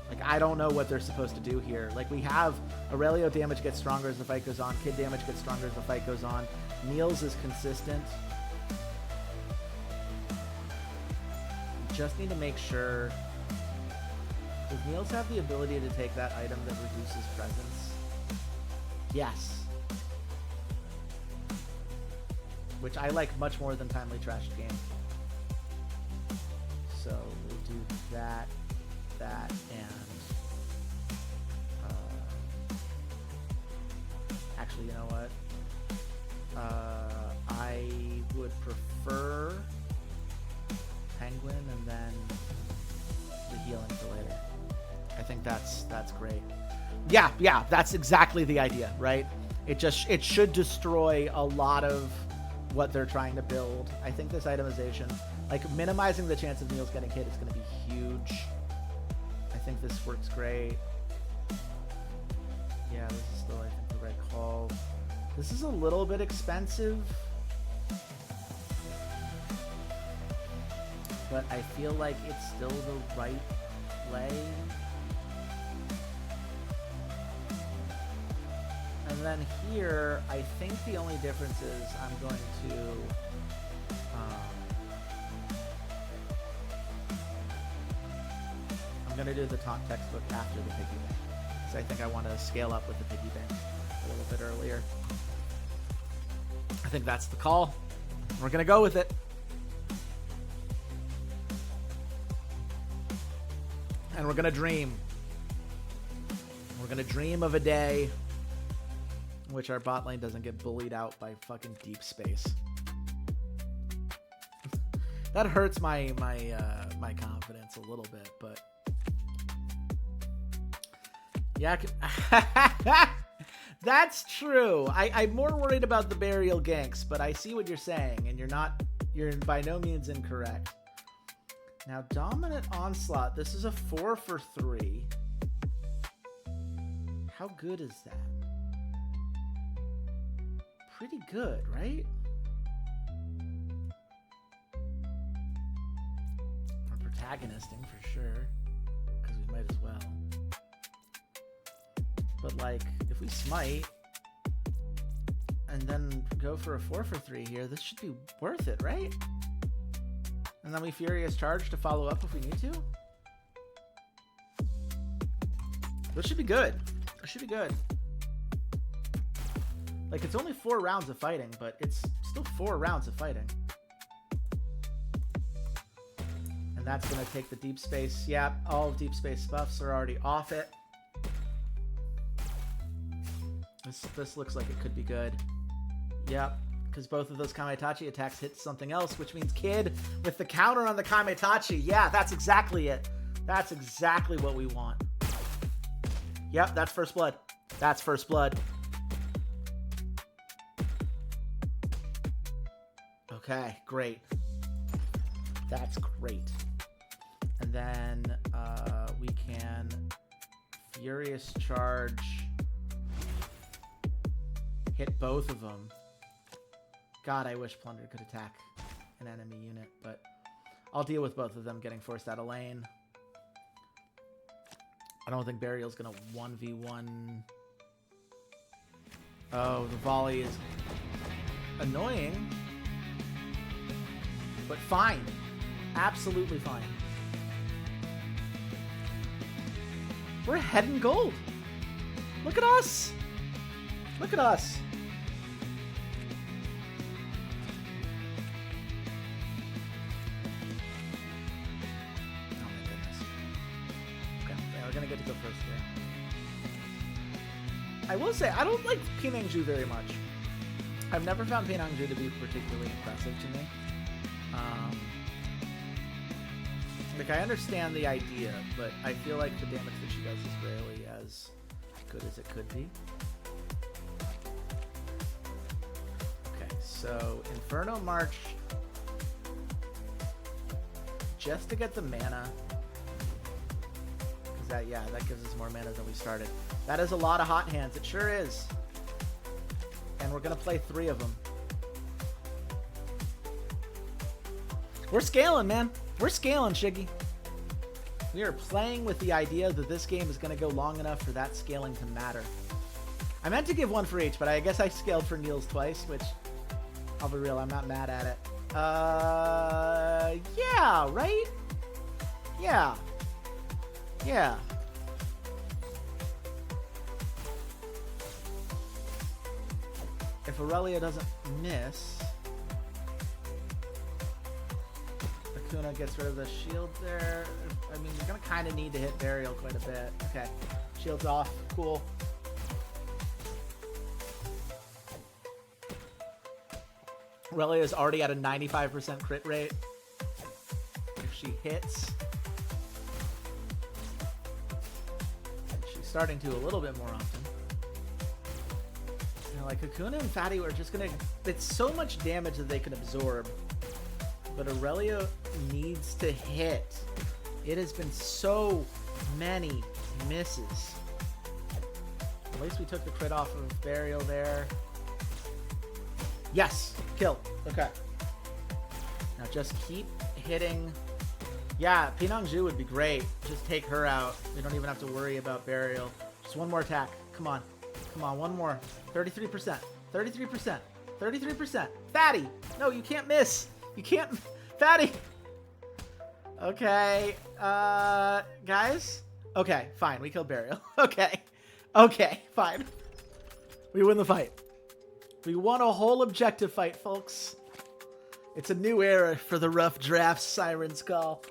Like, I don't know what they're supposed to do here. Like, we have Aurelio damage gets stronger as the fight goes on. Kid damage gets stronger as the fight goes on. Niels is consistent. Just need to make sure... Does Niels have the ability to take that item that reduces presence? Yes. Which I like much more than Timely Trashed Game. So we'll do that, and... actually, you know what? I would prefer Penguin and then the healing for later. I think that's great. Yeah, that's exactly the idea, right? It should destroy a lot of what they're trying to build. I think this itemization, like minimizing the chance of Niels getting hit, is going to be huge. I think this works great. Yeah, this is still, I think, the right call. This is a little bit expensive, but I feel like it's still the right play. And then here, I think the only difference is I'm going to do the taunt textbook after the piggy bank. Because I think I want to scale up with the piggy bank a little bit earlier. I think that's the call. We're going to go with it. And we're going to dream. We're going to dream of a day in which our bot lane doesn't get bullied out by fucking Deep Space. That hurts my confidence a little bit, but yeah, that's true. I'm more worried about the burial ganks, but I see what you're saying, and you're by no means incorrect. Now, Dominant Onslaught, this is a 4 for 3. How good is that? Pretty good, right? We're protagonisting for sure, because we might as well. But like, if we smite and then go for a 4 for 3 here, this should be worth it, right? And then we Furious Charge to follow up if we need to. This should be good. This should be good. Like, it's only 4 rounds of fighting, but it's still 4 rounds of fighting. And that's going to take the Deep Space. Yeah, all Deep Space buffs are already off it. This looks like it could be good. Yep, because both of those Kamitachi attacks hit something else, which means Kid with the counter on the Kamitachi. Yeah, that's exactly it. That's exactly what we want. Yep, that's First Blood. That's First Blood. Okay, great. That's great. And then we can Furious Charge, hit both of them. God, I wish Plunder could attack an enemy unit, but I'll deal with both of them getting forced out of lane. I don't think Burial's gonna 1v1. Oh, the volley is annoying, but fine. Absolutely fine. We're ahead in gold. Look at us. Look at us. Oh my goodness. Okay, yeah, we're gonna get to go first here. I will say, I don't like Pinangju very much. I've never found Pinangju to be particularly impressive to me. Like, I understand the idea, but I feel like the damage that she does is rarely as good as it could be. Okay, so Inferno March, just to get the mana. Because that, yeah, that gives us more mana than we started. That is a lot of hot hands. It sure is. And we're going to play 3 of them. We're scaling, man. We're scaling, Shiggy. We are playing with the idea that this game is going to go long enough for that scaling to matter. I meant to give 1 for each, but I guess I scaled for Niels twice, which, I'll be real, I'm not mad at it. Yeah, right? Yeah. Yeah. If Aurelia doesn't miss, Akuna gets rid of the shield there. I mean, you're going to kind of need to hit Burial quite a bit. Okay. Shield's off. Cool. Aurelia is already at a 95% crit rate. If she hits, she's starting to a little bit more often. You know, like Akuna and Fatty are just going to... It's so much damage that they can absorb. But Aurelia needs to hit. It has been so many misses. At least we took the crit off of Burial there. Yes! Kill. Okay. Now just keep hitting. Yeah, Pinangju would be great. Just take her out. We don't even have to worry about Burial. Just one more attack. Come on. Come on, one more. 33%. 33%. 33%. Fatty! No, you can't miss. You can't... Fatty! Okay. Guys? Okay, fine. We killed Burial. Okay. Okay, fine. We win the fight. We won a whole objective fight, folks. It's a new era for the rough draft Sirens call.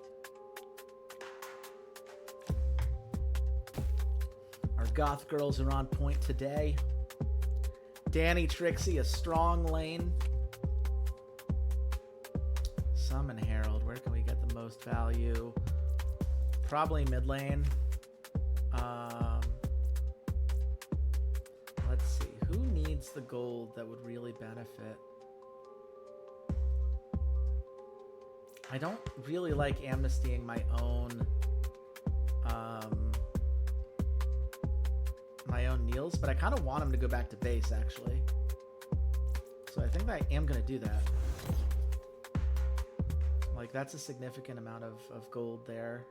Our goth girls are on point today. Danny Trixie, a strong lane. Summon Herald. Where can we get the most value? Probably mid lane. Let's see. Who needs the gold that would really benefit? I don't really like amnestying my own Niels, but I kind of want him to go back to base, actually. So I think I am going to do that. Like, that's a significant amount of gold there,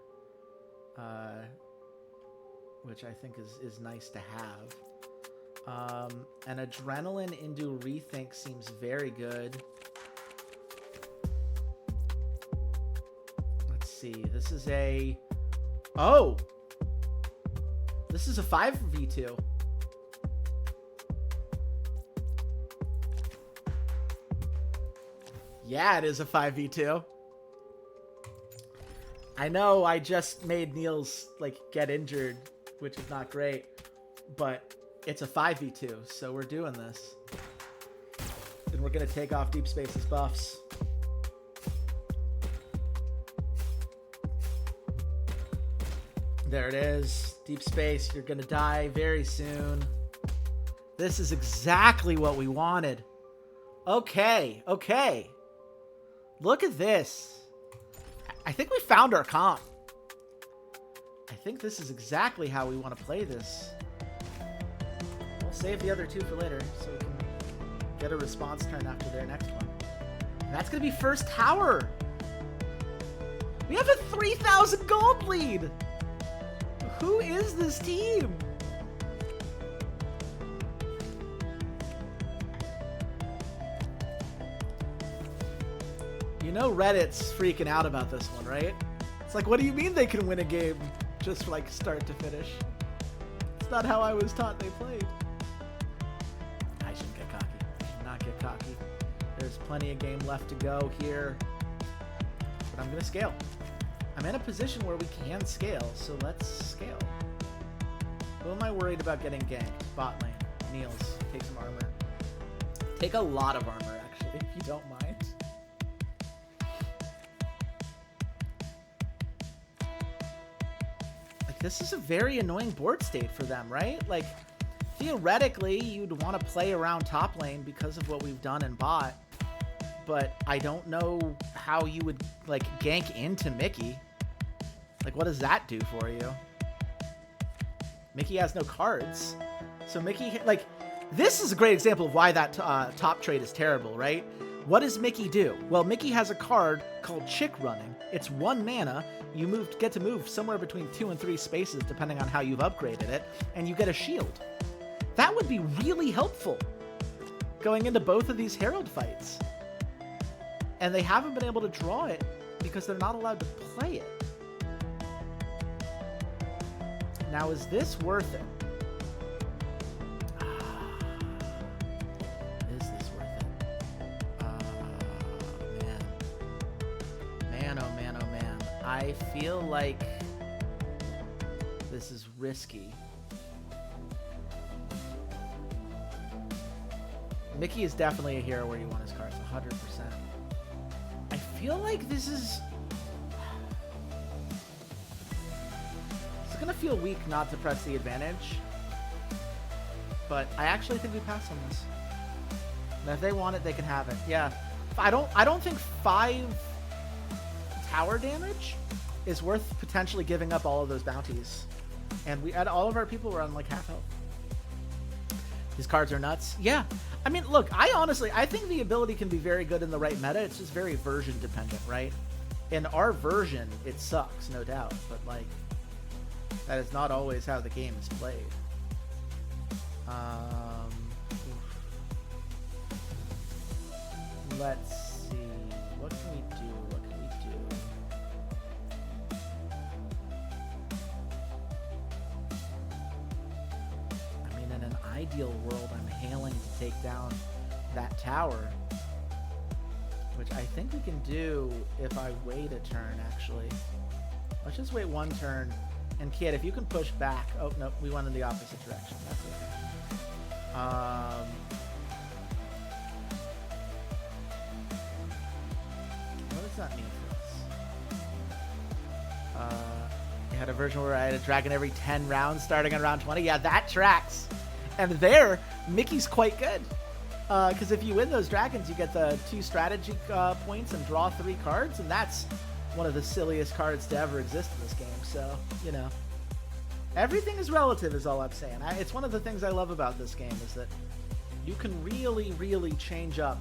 which I think is nice to have. And Adrenaline into Rethink seems very good. Let's see. This is a... Oh! This is a 5v2. Yeah, it is a 5v2. I know I just made Niels, like, get injured, which is not great, but it's a 5v2, so we're doing this. And we're going to take off Deep Space's buffs. There it is. Deep Space, you're going to die very soon. This is exactly what we wanted. Okay, okay. Look at this. I think we found our comp. I think this is exactly how we want to play this. We'll save the other 2 for later so we can get a response turn after their next one. And that's going to be first tower. We have a 3,000 gold lead. Who is this team? You know Reddit's freaking out about this one, right? It's like, what do you mean they can win a game just like start to finish? It's not how I was taught they played. I shouldn't get cocky. I should not get cocky. There's plenty of game left to go here. But I'm going to scale. I'm in a position where we can scale, so let's scale. Who am I worried about getting ganked? Bot lane. Niels. Take some armor. Take a lot of armor, actually, if you don't mind. this is a very annoying board state for them, right? Like, theoretically, you'd want to play around top lane because of what we've done in bot, but I don't know how you would, like, gank into Mickey. Like, what does that do for you? Mickey has no cards. So Mickey, like, this is a great example of why that top trade is terrible, right? What does Mickey do? Well, Mickey has a card called Chick Running. It's 1 mana. You get to move somewhere between 2 and 3 spaces, depending on how you've upgraded it, and you get a shield. That would be really helpful going into both of these Herald fights. And they haven't been able to draw it because they're not allowed to play it. Now, is this worth it? Is this worth it? Man, oh man, oh man. I feel like this is risky. Mickey is definitely a hero where you want his cards, 100%. I feel like this is... It's gonna feel weak not to press the advantage, but I actually think we pass on this. And if they want it, they can have it. Yeah, I don't think 5 tower damage is worth potentially giving up all of those bounties. And all of our people were on like half health. These cards are nuts. Yeah. I mean, look, I think the ability can be very good in the right meta. It's just very version dependent, right? In our version, it sucks, no doubt. But, like, that is not always how the game is played. Let's see. What can we do? What can we do? I mean, in an ideal world, I'm hailing to take down that tower, which I think we can do if I wait a turn, actually. Let's just wait 1 turn. And Kid, if you can push back. Oh, no, we went in the opposite direction. That's okay. What does that mean for us? You had a version where I had a dragon every 10 rounds starting on round 20. Yeah, that tracks. And there, Mickey's quite good. Because if you win those dragons, you get the 2 strategy points and draw 3 cards. And that's one of the silliest cards to ever exist in this game. So, you know, everything is relative is all I'm saying. It's one of the things I love about this game is that you can really, really change up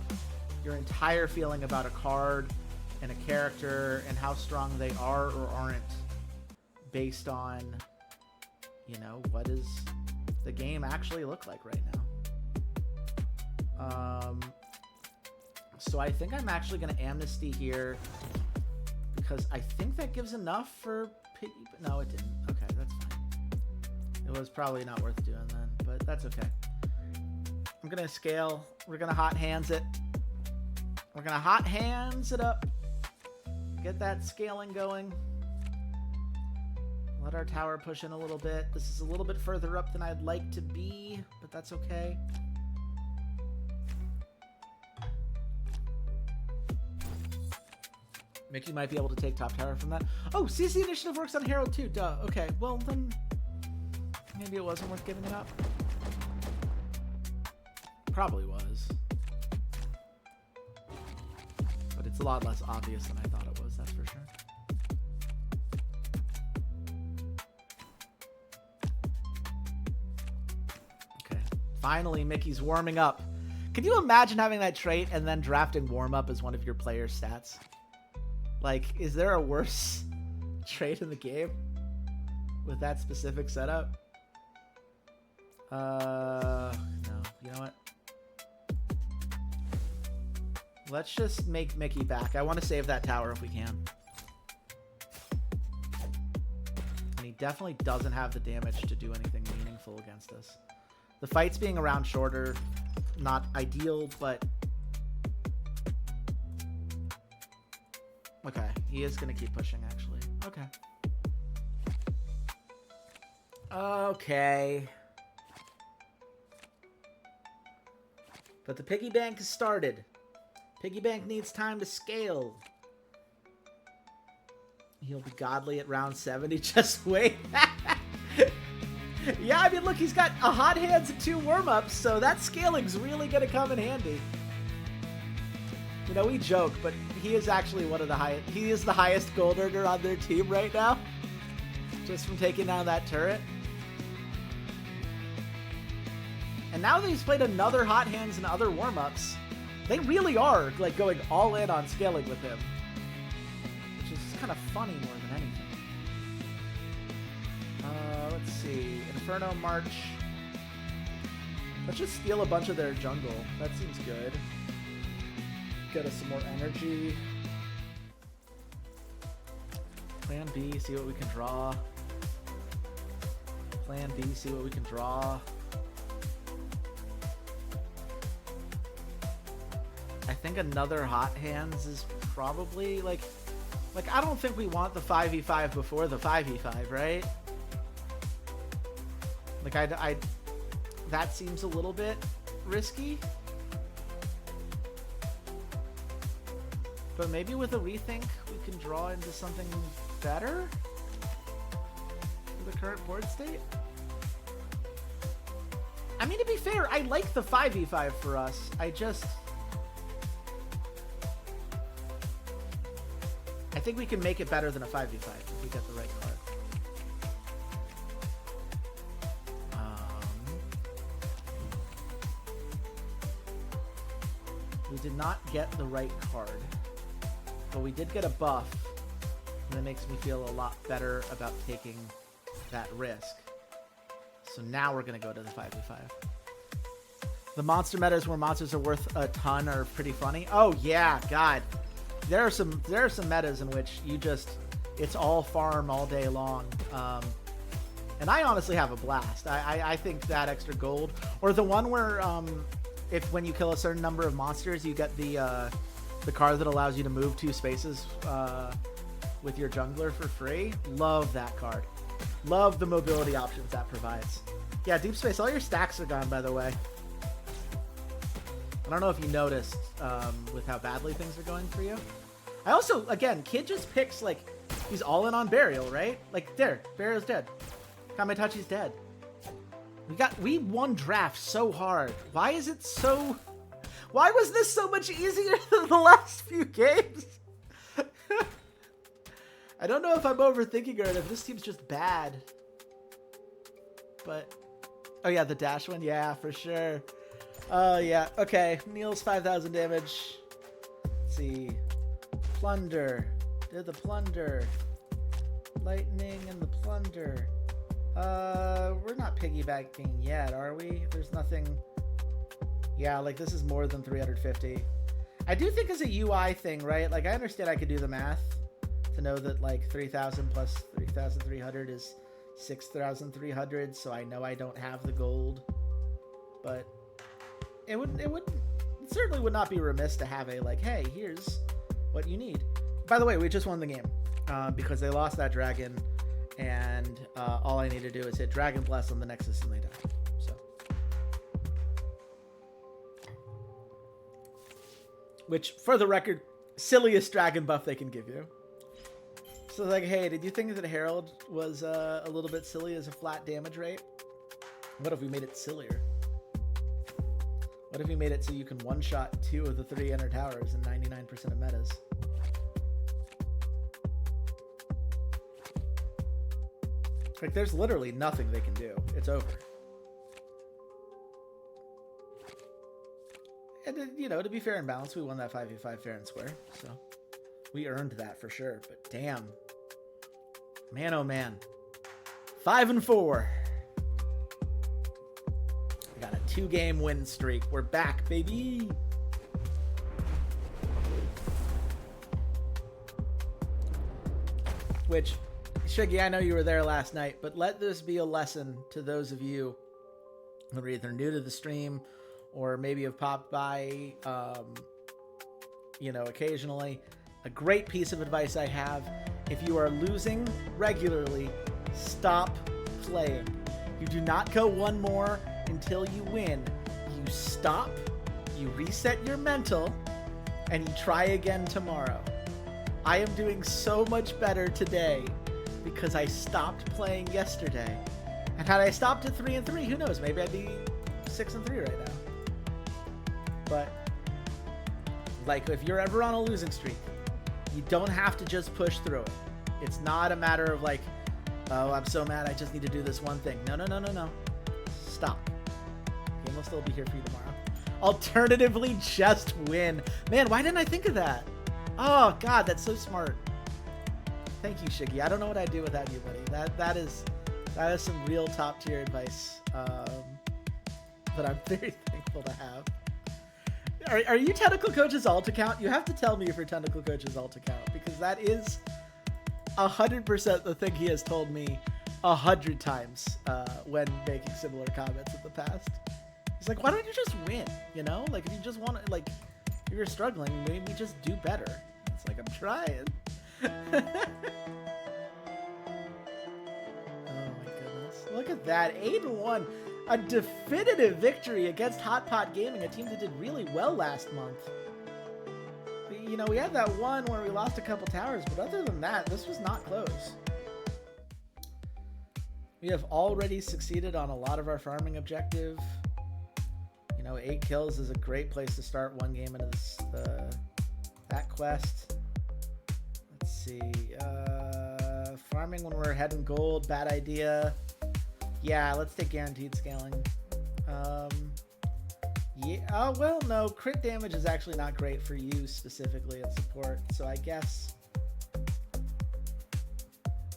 your entire feeling about a card and a character and how strong they are or aren't based on, you know, what does the game actually look like right now. So I think I'm actually going to Amnesty here because I think that gives enough for Piggy. No, it didn't. Okay, that's fine. It was probably not worth doing then, but that's okay. I'm going to scale. We're going to hot hands it. We're going to hot hands it up. Get that scaling going. Let our tower push in a little bit. This is a little bit further up than I'd like to be, but that's okay. Mickey might be able to take top tower from that. Oh, CC initiative works on Herald too. Duh. Okay, well then maybe it wasn't worth giving it up. Probably was. But it's a lot less obvious than I thought it was, that's for sure. Okay. Finally, Mickey's warming up. Can you imagine having that trait and then drafting warm up as one of your player's stats? Like, is there a worse trait in the game with that specific setup? No. You know what? Let's just make Mickey back. I want to save that tower if we can. And he definitely doesn't have the damage to do anything meaningful against us. The fights being around shorter, not ideal, but... Okay, he is going to keep pushing, actually. Okay. Okay. But the piggy bank has started. Piggy bank needs time to scale. He'll be godly at round 70. Just wait. Yeah, I mean, look, he's got a hot hands and 2 warm-ups, so that scaling's really going to come in handy. You know, we joke, but he is actually one of the highest. He is the highest gold earner on their team right now, just from taking down that turret. And now that he's played another hot hands and other warm-ups, they really are like going all in on scaling with him, which is kind of funny more than anything. Let's see, Inferno March. Let's just steal a bunch of their jungle. That seems good. Get us some more energy. Plan B, see what we can draw. Plan B, see what we can draw. I think another hot hands is probably like I don't think we want the 5v5 before the 5v5, right? Like I that seems a little bit risky. But maybe with a rethink, we can draw into something better for the current board state. I mean, to be fair, I like the 5v5 for us. I think we can make it better than a 5v5 if we get the right card. We did not get the right card. But we did get a buff, and it makes me feel a lot better about taking that risk. So now we're going to go to the 5v5. The monster metas where monsters are worth a ton are pretty funny. Oh yeah, God. There are some metas in which you just, it's all farm all day long. And I honestly have a blast. I think that extra gold, or the one where when you kill a certain number of monsters, you get the card that allows you to move 2 spaces with your jungler for free. Love that card. Love the mobility options that provides. Yeah, Deep Space, all your stacks are gone, by the way. I don't know if you noticed with how badly things are going for you. I also, again, Kid just picks, like, he's all in on Burial, right? Like, there, Burial's dead. Kamitachi's dead. We won draft so hard. Why was this so much easier than the last few games? I don't know if I'm overthinking it, if this team's just bad. But, oh yeah, the dash one, yeah, for sure. Oh yeah, okay, Neil's 5,000 damage. Let's see, Plunder, did the Plunder. Lightning and the Plunder. We're not piggybacking yet, are we? There's nothing. Yeah, like this is more than 350. I do think it's a UI thing, right? Like I understand I could do the math to know that like 3,000 plus 3,300 is 6,300, so I know I don't have the gold. But it certainly would not be remiss to have a like, hey, here's what you need. By the way, we just won the game because they lost that dragon, and all I need to do is hit Dragon Bless on the Nexus and lay down. So, which, for the record, silliest dragon buff they can give you. So like, hey, did you think that Herald was a little bit silly as a flat damage rate? What if we made it sillier? What if we made it so you can one-shot 2 of the 3 inner towers in 99% of metas? Like, there's literally nothing they can do. It's over. And, you know, to be fair and balanced, we won that 5v5 fair and square. So, we earned that for sure. But, damn. Man, oh, man. 5-4. We got a 2-game win streak. We're back, baby. Which... Shiggy, I know you were there last night, but let this be a lesson to those of you who are either new to the stream or maybe have popped by, you know, occasionally. A great piece of advice I have: if you are losing regularly, stop playing. You do not go one more until you win. You stop, you reset your mental, and you try again tomorrow. I am doing so much better today because I stopped playing yesterday, And had I stopped at 3-3, who knows? Maybe I'd be 6-3 right now. But like, if you're ever on a losing streak, you don't have to just push through it. It's not a matter of like, oh, I'm so mad, I just need to do this one thing. No. Stop. The game will still be here for you tomorrow. Alternatively, just win. Man, why didn't I think of that? Oh, God, that's so smart. Thank you, Shiggy. I don't know what I'd do without you, buddy. That is some real top-tier advice that I'm very thankful to have. Are you Tentacle Coach's alt account? You have to tell me if you're Tentacle Coach's alt account, because that is 100% the thing he has told me 100 times when making similar comments in the past. He's like, why don't you just win? You know, like if you just want to, like, if you're struggling, maybe just do better. It's like, I'm trying. Oh my goodness. Look at that. 8-1. A definitive victory against Hotpot Gaming, a team that did really well last month. You know, we had that one where we lost a couple towers, but other than that, this was not close. We have already succeeded on a lot of our farming objective. You know, 8 kills is a great place to start one game into this, that quest. Let's see. Farming when we're ahead in gold, bad idea. Yeah, let's take guaranteed scaling. Yeah. Oh, well, no. Crit damage is actually not great for you specifically at support. So I guess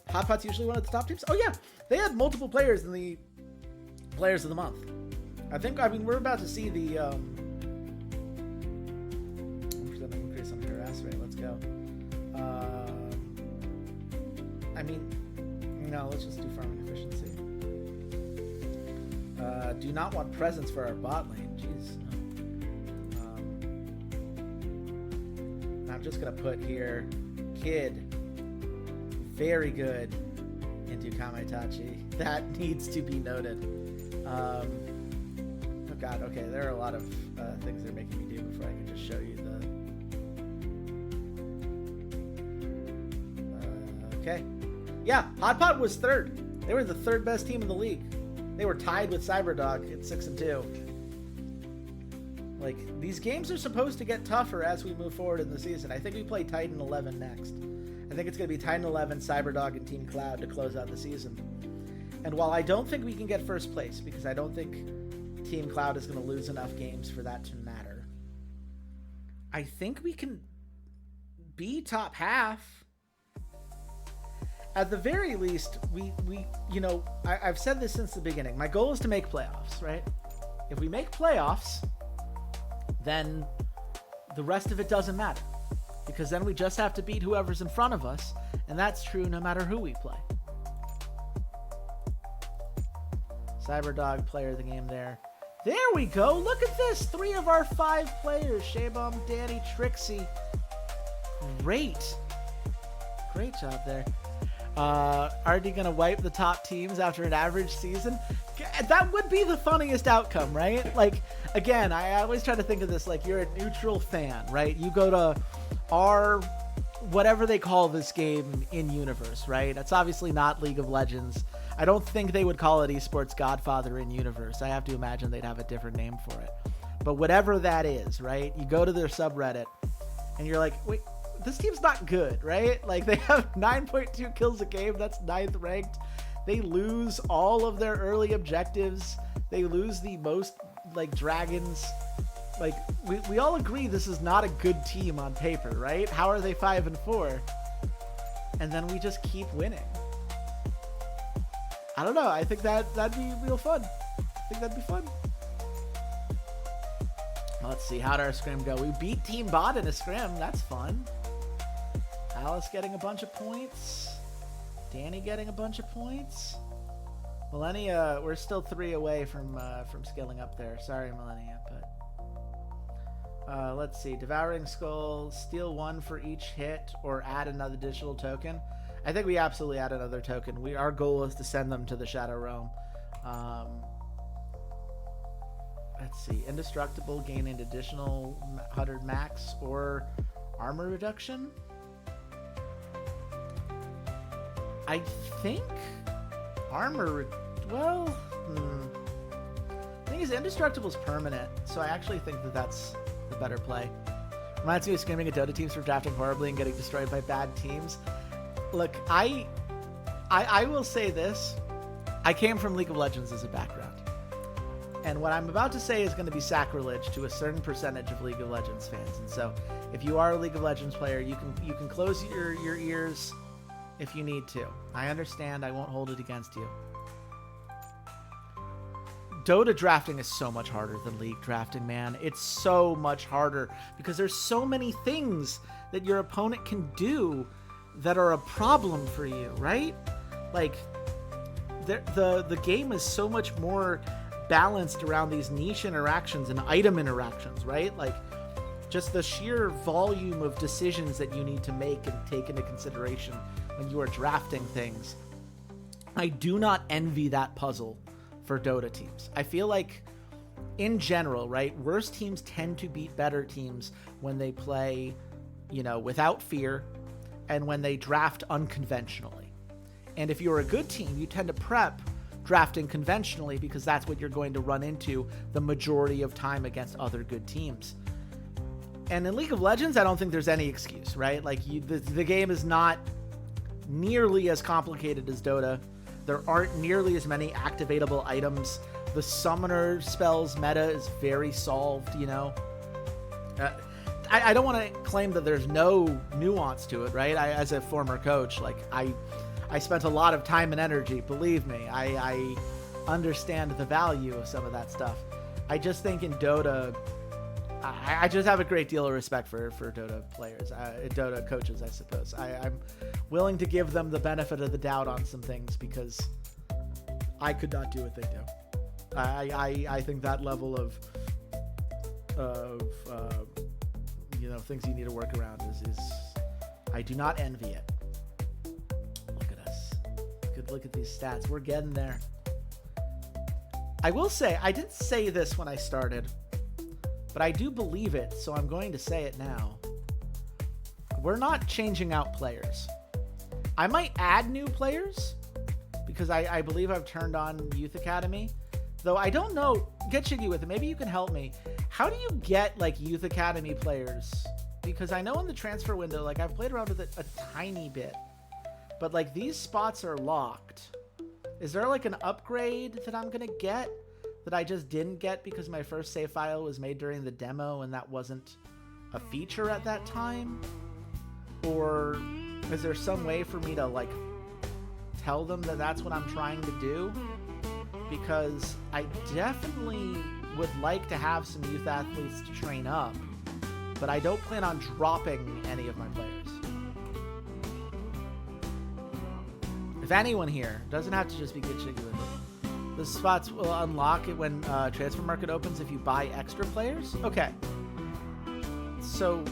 Hotpot's usually one of the top teams. Oh, yeah. They had multiple players in the Players of the Month. I mean, we're about to see the increase on harass rate. Let's go. I mean, no, let's just do farming efficiency. Do not want presents for our bot lane. Jeez, no. I'm just gonna put here, kid, very good into Kamaitachi. That needs to be noted. Oh God, okay, there are a lot of things they're making me do before I can just show you the... okay. Yeah, Hotpot was third. They were the third best team in the league. They were tied with Cyberdog at 6-2. Like, these games are supposed to get tougher as we move forward in the season. I think we play Titan 11 next. I think it's going to be Titan 11, Cyberdog, and Team Cloud to close out the season. And while I don't think we can get first place, because I don't think Team Cloud is going to lose enough games for that to matter, I think we can be top half. At the very least, we you know, I've said this since the beginning. My goal is to make playoffs, right? If we make playoffs, then the rest of it doesn't matter. Because then we just have to beat whoever's in front of us, and that's true no matter who we play. Cyberdog, player of the game there. There we go. Look at this. 3 of our 5 players. Shaybum, Danny, Trixie. Great. Great job there. Already gonna wipe the top teams after an average season. That would be the funniest outcome, right? Like, again, I always try to think of this like you're a neutral fan, right? You go to our whatever they call this game in universe, right? It's obviously not League of Legends. I don't think they would call it Esports Godfather in universe. I have to imagine they'd have a different name for it. But whatever that is, right? You go to their subreddit and you're like, wait, this team's not good, right? Like, they have 9.2 kills a game. That's 9th ranked. They lose all of their early objectives. They lose the most, like, dragons. Like, we all agree this is not a good team on paper, right? How are they 5-4? And then we just keep winning. I don't know. I think that'd be real fun. I think that'd be fun. Let's see. How'd our scrim go? We beat Team Bot in a scrim. That's fun. Alice getting a bunch of points. Danny getting a bunch of points. Millennia, we're still 3 away from scaling up there. Sorry, Millennia, but let's see. Devouring Skull, steal 1 for each hit, or add another additional token. I think we absolutely add another token. Our goal is to send them to the Shadow Realm. Let's see. Indestructible, gain an additional 100 max or armor reduction. I think armor Well, the thing is, Indestructible is permanent, so I actually think that that's the better play. Reminds me of screaming at Dota teams for drafting horribly and getting destroyed by bad teams. Look, I will say this. I came from League of Legends as a background. And what I'm about to say is going to be sacrilege to a certain percentage of League of Legends fans. And so if you are a League of Legends player, you can close your ears if you need to. I understand. I won't hold it against you. Dota drafting is so much harder than League drafting, man. It's so much harder because there's so many things that your opponent can do that are a problem for you, right? Like, the game is so much more balanced around these niche interactions and item interactions, right? Like, just the sheer volume of decisions that you need to make and take into consideration when you are drafting things. I do not envy that puzzle for Dota teams. I feel like, in general, right, worse teams tend to beat better teams when they play, without fear and when they draft unconventionally. And if you're a good team, you tend to prep drafting conventionally because that's what you're going to run into the majority of time against other good teams. And in League of Legends, I don't think there's any excuse, right? Like, the game is not nearly as complicated as Dota. There aren't nearly as many activatable items. The summoner spells meta is very solved, I don't want to claim that there's no nuance to it, right? As a former coach, like, I spent a lot of time and energy, believe me. I understand the value of some of that stuff. I just think in Dota, I just have a great deal of respect for Dota players, Dota coaches, I suppose. I'm willing to give them the benefit of the doubt on some things because I could not do what they do. I think that level of things you need to work around is I do not envy it. Look at us. Look at these stats. We're getting there. I will say, I didn't say this when I started, but I do believe it, so I'm going to say it now. We're not changing out players. I might add new players because I believe I've turned on Youth Academy, though I don't know. Get jiggy with it. Maybe you can help me. How do you get like Youth Academy players? Because I know in the transfer window, like, I've played around with it a tiny bit, but like these spots are locked. Is there like an upgrade that I'm gonna get that I just didn't get because my first save file was made during the demo and that wasn't a feature at that time? Or is there some way for me to like tell them that that's what I'm trying to do? Because I definitely would like to have some youth athletes to train up, but I don't plan on dropping any of my players. If anyone here, doesn't have to just be good jiggy with it. The spots will unlock it when transfer market opens if you buy extra players. Okay. So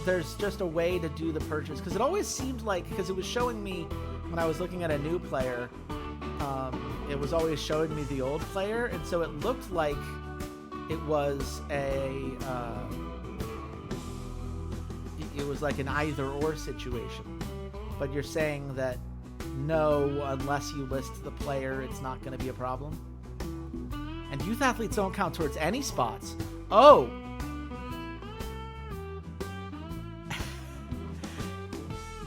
there's just a way to do the purchase, because it always seemed like, because it was showing me when I was looking at a new player, it was always showing me the old player, and so it looked like it was it was like an either or situation. But you're saying that no, unless you list the player, it's not going to be a problem. And youth athletes don't count towards any spots. Oh.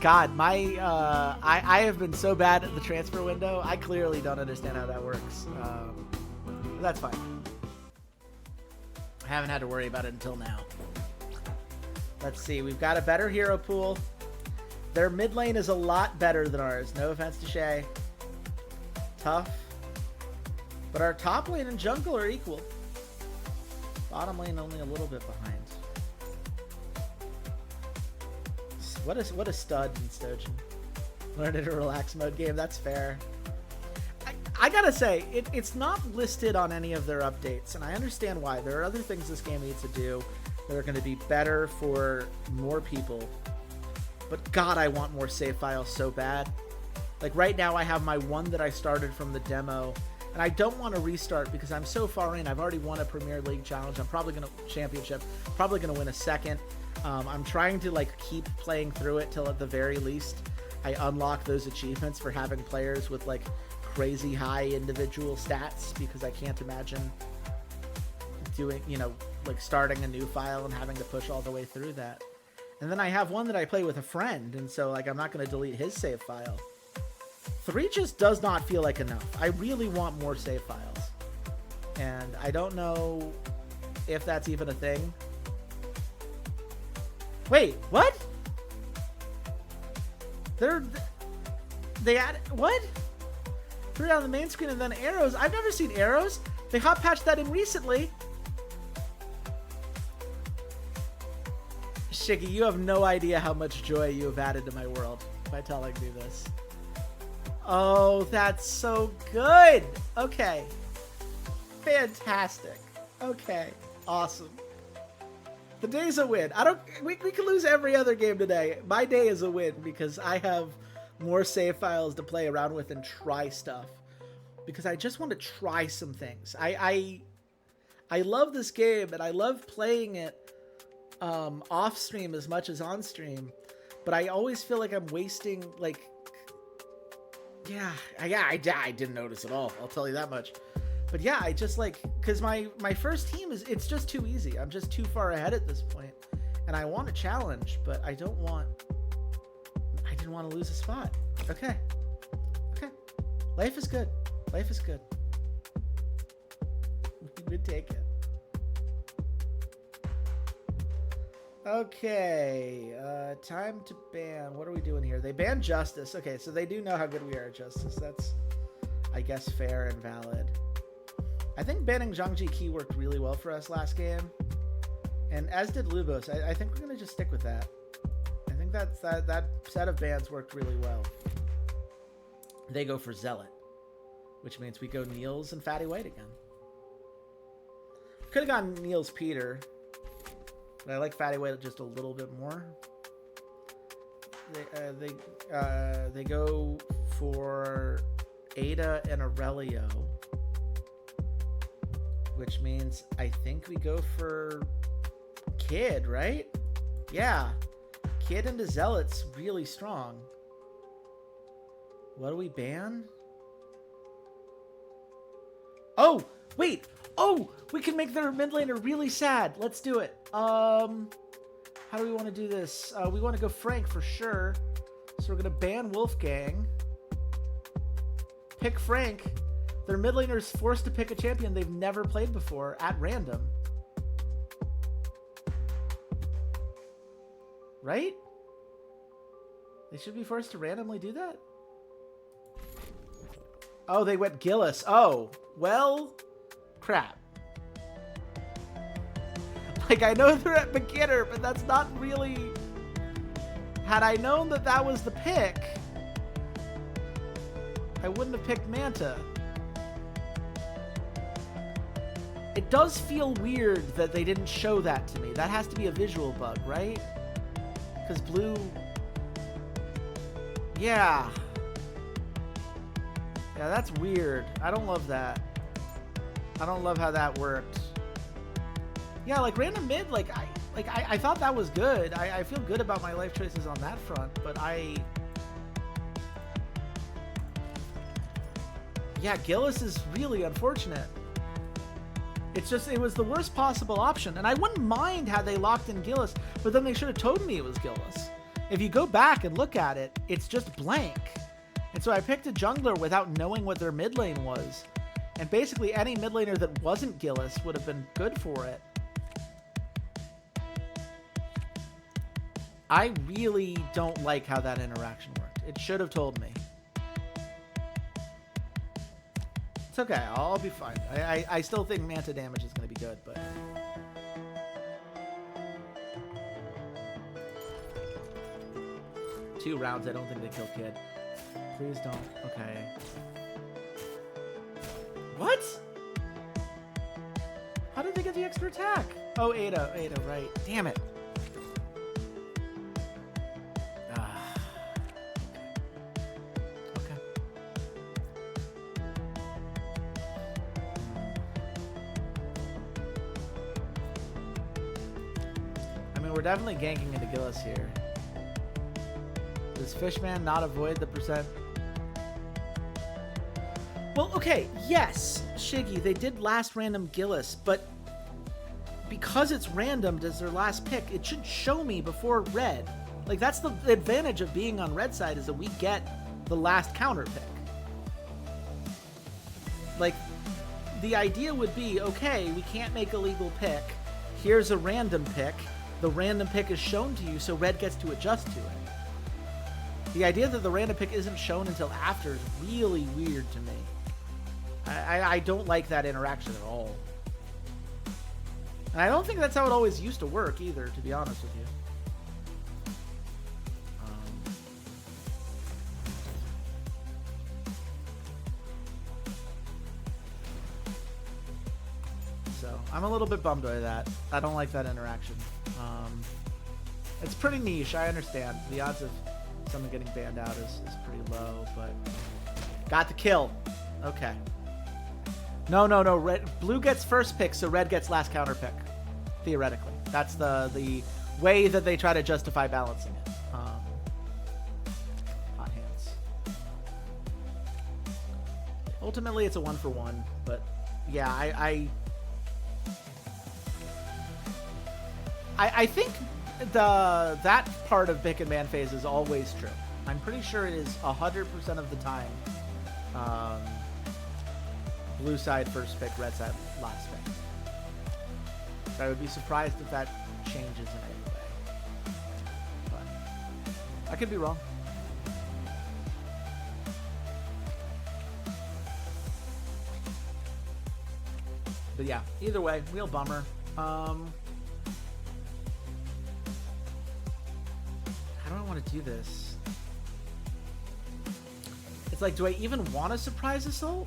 God, I have been so bad at the transfer window. I clearly don't understand how that works. That's fine. I haven't had to worry about it until now. Let's see. We've got a better hero pool. Their mid lane is a lot better than ours. No offense to Shay. Tough. But our top lane and jungle are equal. Bottom lane only a little bit behind. What a stud in Stojan. Learned it a relax mode game. That's fair. I gotta say, it's not listed on any of their updates, and I understand why. There are other things this game needs to do that are going to be better for more people. But God, I want more save files so bad. Like right now, I have my one that I started from the demo, and I don't want to restart because I'm so far in. I've already won a Premier League challenge. I'm probably going to championship. Probably going to win a second. I'm trying to like keep playing through it till at the very least I unlock those achievements for having players with like crazy high individual stats because I can't imagine doing, you know, like starting a new file and having to push all the way through that. And then I have one that I play with a friend, and so like I'm not going to delete his save file. 3 just does not feel like enough. I really want more save files. And I don't know if that's even a thing. Wait, what? They add what? 3 on the main screen and then arrows. I've never seen arrows. They hot patched that in recently. Shiggy, you have no idea how much joy you have added to my world by telling me this. Oh, that's so good. Okay. Fantastic. Okay. Awesome. The day's a win. We can lose every other game today. My day is a win because I have more save files to play around with and try stuff. Because I just want to try some things. I love this game and I love playing it off stream as much as on stream. But I always feel like I'm wasting, like... Yeah, I didn't notice at all. I'll tell you that much. But yeah, I just like, because my first team it's just too easy. I'm just too far ahead at this point, and I want a challenge, but I didn't want to lose a spot. Okay. Life is good. Life is good. We would take it. Okay, time to ban. What are we doing here? They banned Justice. Okay, so they do know how good we are at Justice. That's, I guess, fair and valid. I think banning Zhangji Qi worked really well for us last game. And as did Lubos. I think we're going to just stick with that. I think that set of bans worked really well. They go for Zealot, which means we go Niels and Fatty White again. Could have gone Niels Peter. But I like Fatty White just a little bit more. They go for Ada and Aurelio, which means I think we go for Kid, right? Yeah, Kid into Zealot's really strong. What do we ban? Oh, wait. Oh, we can make their mid laner really sad. Let's do it. How do we want to do this? We want to go Frank for sure. So we're going to ban Wolfgang. Pick Frank. Their mid laner is forced to pick a champion they've never played before at random. Right? They should be forced to randomly do that? Oh, they went Gillis. Oh, well, crap. Like, I know they're at beginner, but that's not really... Had I known that that was the pick, I wouldn't have picked Manta. It does feel weird that they didn't show that to me. That has to be a visual bug, right? Because blue... Yeah. Yeah, that's weird. I don't love that. I don't love how that worked. Yeah, like random mid, I thought that was good. I feel good about my life choices on that front, but yeah, Gillis is really unfortunate. It's just, it was the worst possible option, and I wouldn't mind had they locked in Gillis, but then they should have told me it was Gillis. If you go back and look at it, it's just blank. And so I picked a jungler without knowing what their mid lane was. And basically any mid laner that wasn't Gillis would have been good for it. I really don't like how that interaction worked. It should have told me. It's okay. I'll be fine. I still think Manta damage is going to be good, but... 2 rounds, I don't think they kill Kid. Please don't. Okay. What? How did they get the extra attack? Oh, Ada, right. Damn it. Okay. I mean, we're definitely ganking into Gillis here. Does Fishman not avoid the percent? Well, okay, yes, Shiggy, they did last random Gillis, but because it's randomed as their last pick, it should show me before red. Like, that's the advantage of being on red side, is that we get the last counter pick. Like, the idea would be, okay, we can't make a legal pick. Here's a random pick. The random pick is shown to you, so red gets to adjust to it. The idea that the random pick isn't shown until after is really weird to me. I don't like that interaction at all. And I don't think that's how it always used to work either, to be honest with you. So I'm a little bit bummed by that. I don't like that interaction. It's pretty niche, I understand. The odds of someone getting banned out is pretty low, but got the kill. Okay. No. Blue gets first pick, so red gets last counter pick. Theoretically. That's the way that they try to justify balancing it. Hot hands. Ultimately, it's a 1-for-1, but yeah, I think that part of pick and ban phase is always true. I'm pretty sure it is 100% of the time. Blue side first pick, red side last pick. So I would be surprised if that changes in any way. But I could be wrong. But yeah, either way, real bummer. How do I want to do this? It's like, do I even want a surprise assault?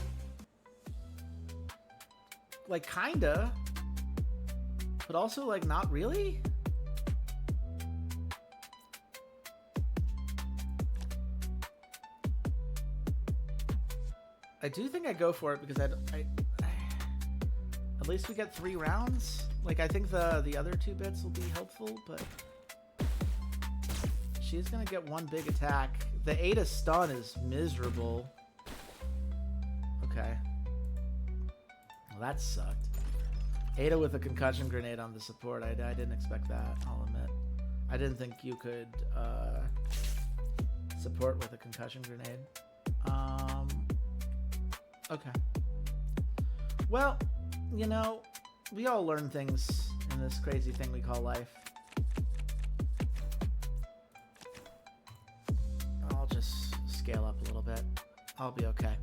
Like, kinda. But also, like, not really? I do think I go for it because at least we get 3 rounds. Like, I think the other 2 bits will be helpful, but she's gonna get 1 big attack. The Ada stun is miserable. Okay. Well, that sucked. Ada with a concussion grenade on the support. I didn't expect that, I'll admit. I didn't think you could support with a concussion grenade. Okay. Well, you know, we all learn things in this crazy thing we call life. I'll just scale up a little bit. I'll be okay.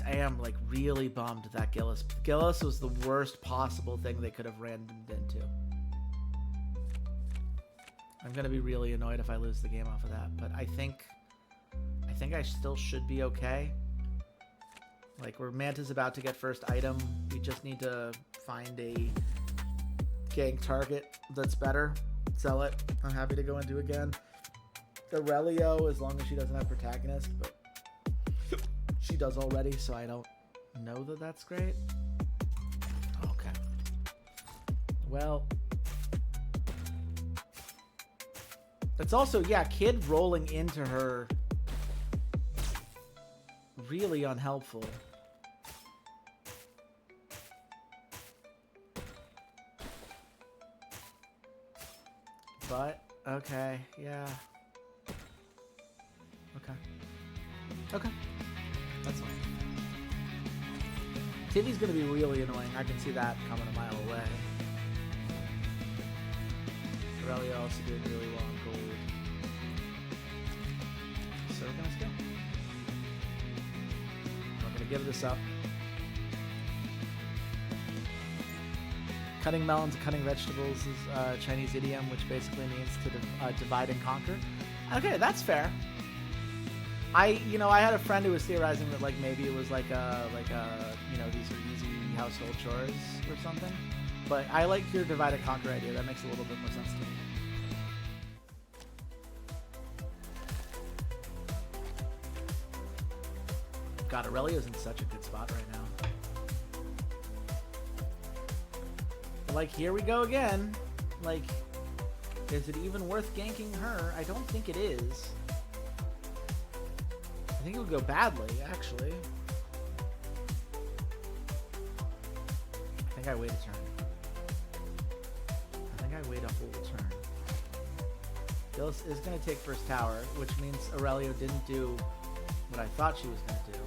I am like really bummed that Gillis was the worst possible thing they could have randomed into. I'm gonna be really annoyed if I lose the game off of that, but I think I still should be okay. Like, where Manta's about to get first item, we just need to find a gank target that's better. Sell it. I'm happy to go into again. Aurelio, as long as she doesn't have protagonist, but she does already, so I don't know that that's great. Okay. Well, it's also, yeah, Kid rolling into her really unhelpful. But, okay, yeah. Okay. That's fine. Tivy's gonna be really annoying. I can see that coming a mile away. Aurelio also doing really well on gold. So we're gonna scale. I'm gonna give this up. Cutting melons and cutting vegetables is a Chinese idiom, which basically means to divide and conquer. Okay, that's fair. I had a friend who was theorizing that, like, maybe it was like a these are easy household chores or something. But I like your divide and conquer idea. That makes a little bit more sense to me. God, Aurelio's in such a good spot right now. Like, here we go again. Like, is it even worth ganking her? I don't think it is. think it would go badly, actually. I think I wait a turn. I think I wait a whole turn. Gillis is going to take first tower, which means Aurelio didn't do what I thought she was going to do.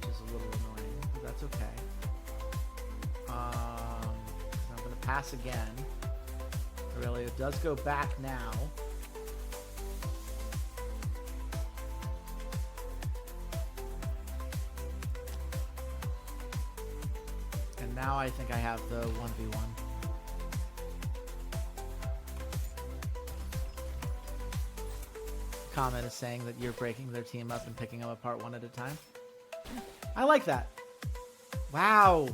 Which is a little annoying, but that's okay. I'm going to pass again. Aurelio does go back now. And now I think I have the 1v1. Comment is saying that you're breaking their team up and picking them apart one at a time. I like that. Wow.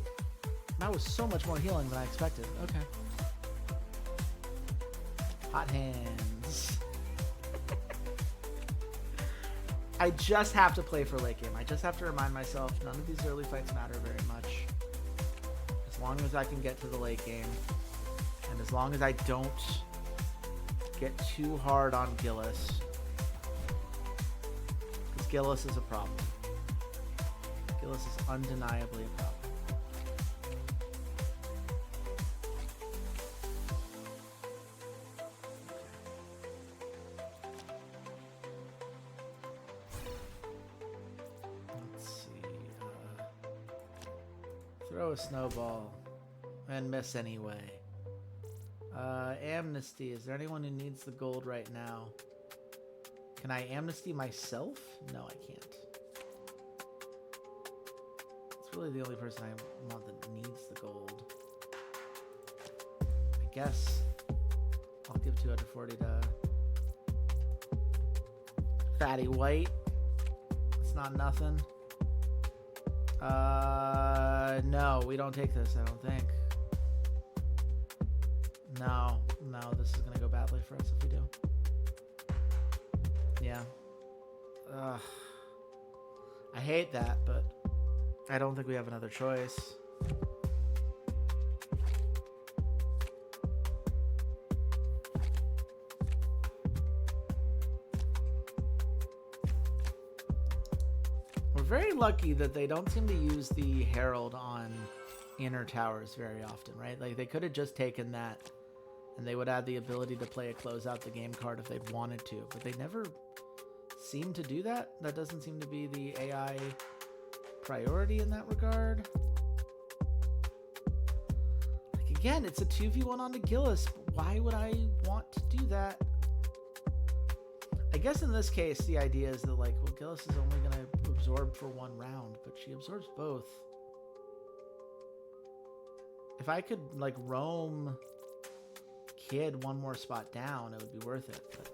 That was so much more healing than I expected. Okay. Hot hands. I just have to play for late game. I just have to remind myself none of these early fights matter very much. As long as I can get to the late game. And as long as I don't get too hard on Gillis. Because Gillis is a problem. Gillis is undeniably a problem. Throw a snowball and miss anyway. Amnesty. Is there anyone who needs the gold right now? Can I amnesty myself? No, I can't. It's really the only person I want that needs the gold. I guess I'll give 240 to Fatty White. It's not nothing. No, we don't take this, I don't think. No, this is gonna go badly for us if we do. Yeah. Ugh. I hate that, but I don't think we have another choice. We're very lucky that they don't seem to use the Herald on inner towers very often, right? Like, they could have just taken that and they would have the ability to play a close out the game card if they'd wanted to, but they never seem to do that. That doesn't seem to be the AI priority in that regard. Like, again, it's a 2v1 onto Gillis. Why would I want to do that? I guess in this case, the idea is that, like, well, Gillis is only going to absorb for one round, but she absorbs both. If I could, like, roam Kid one more spot down, it would be worth it, but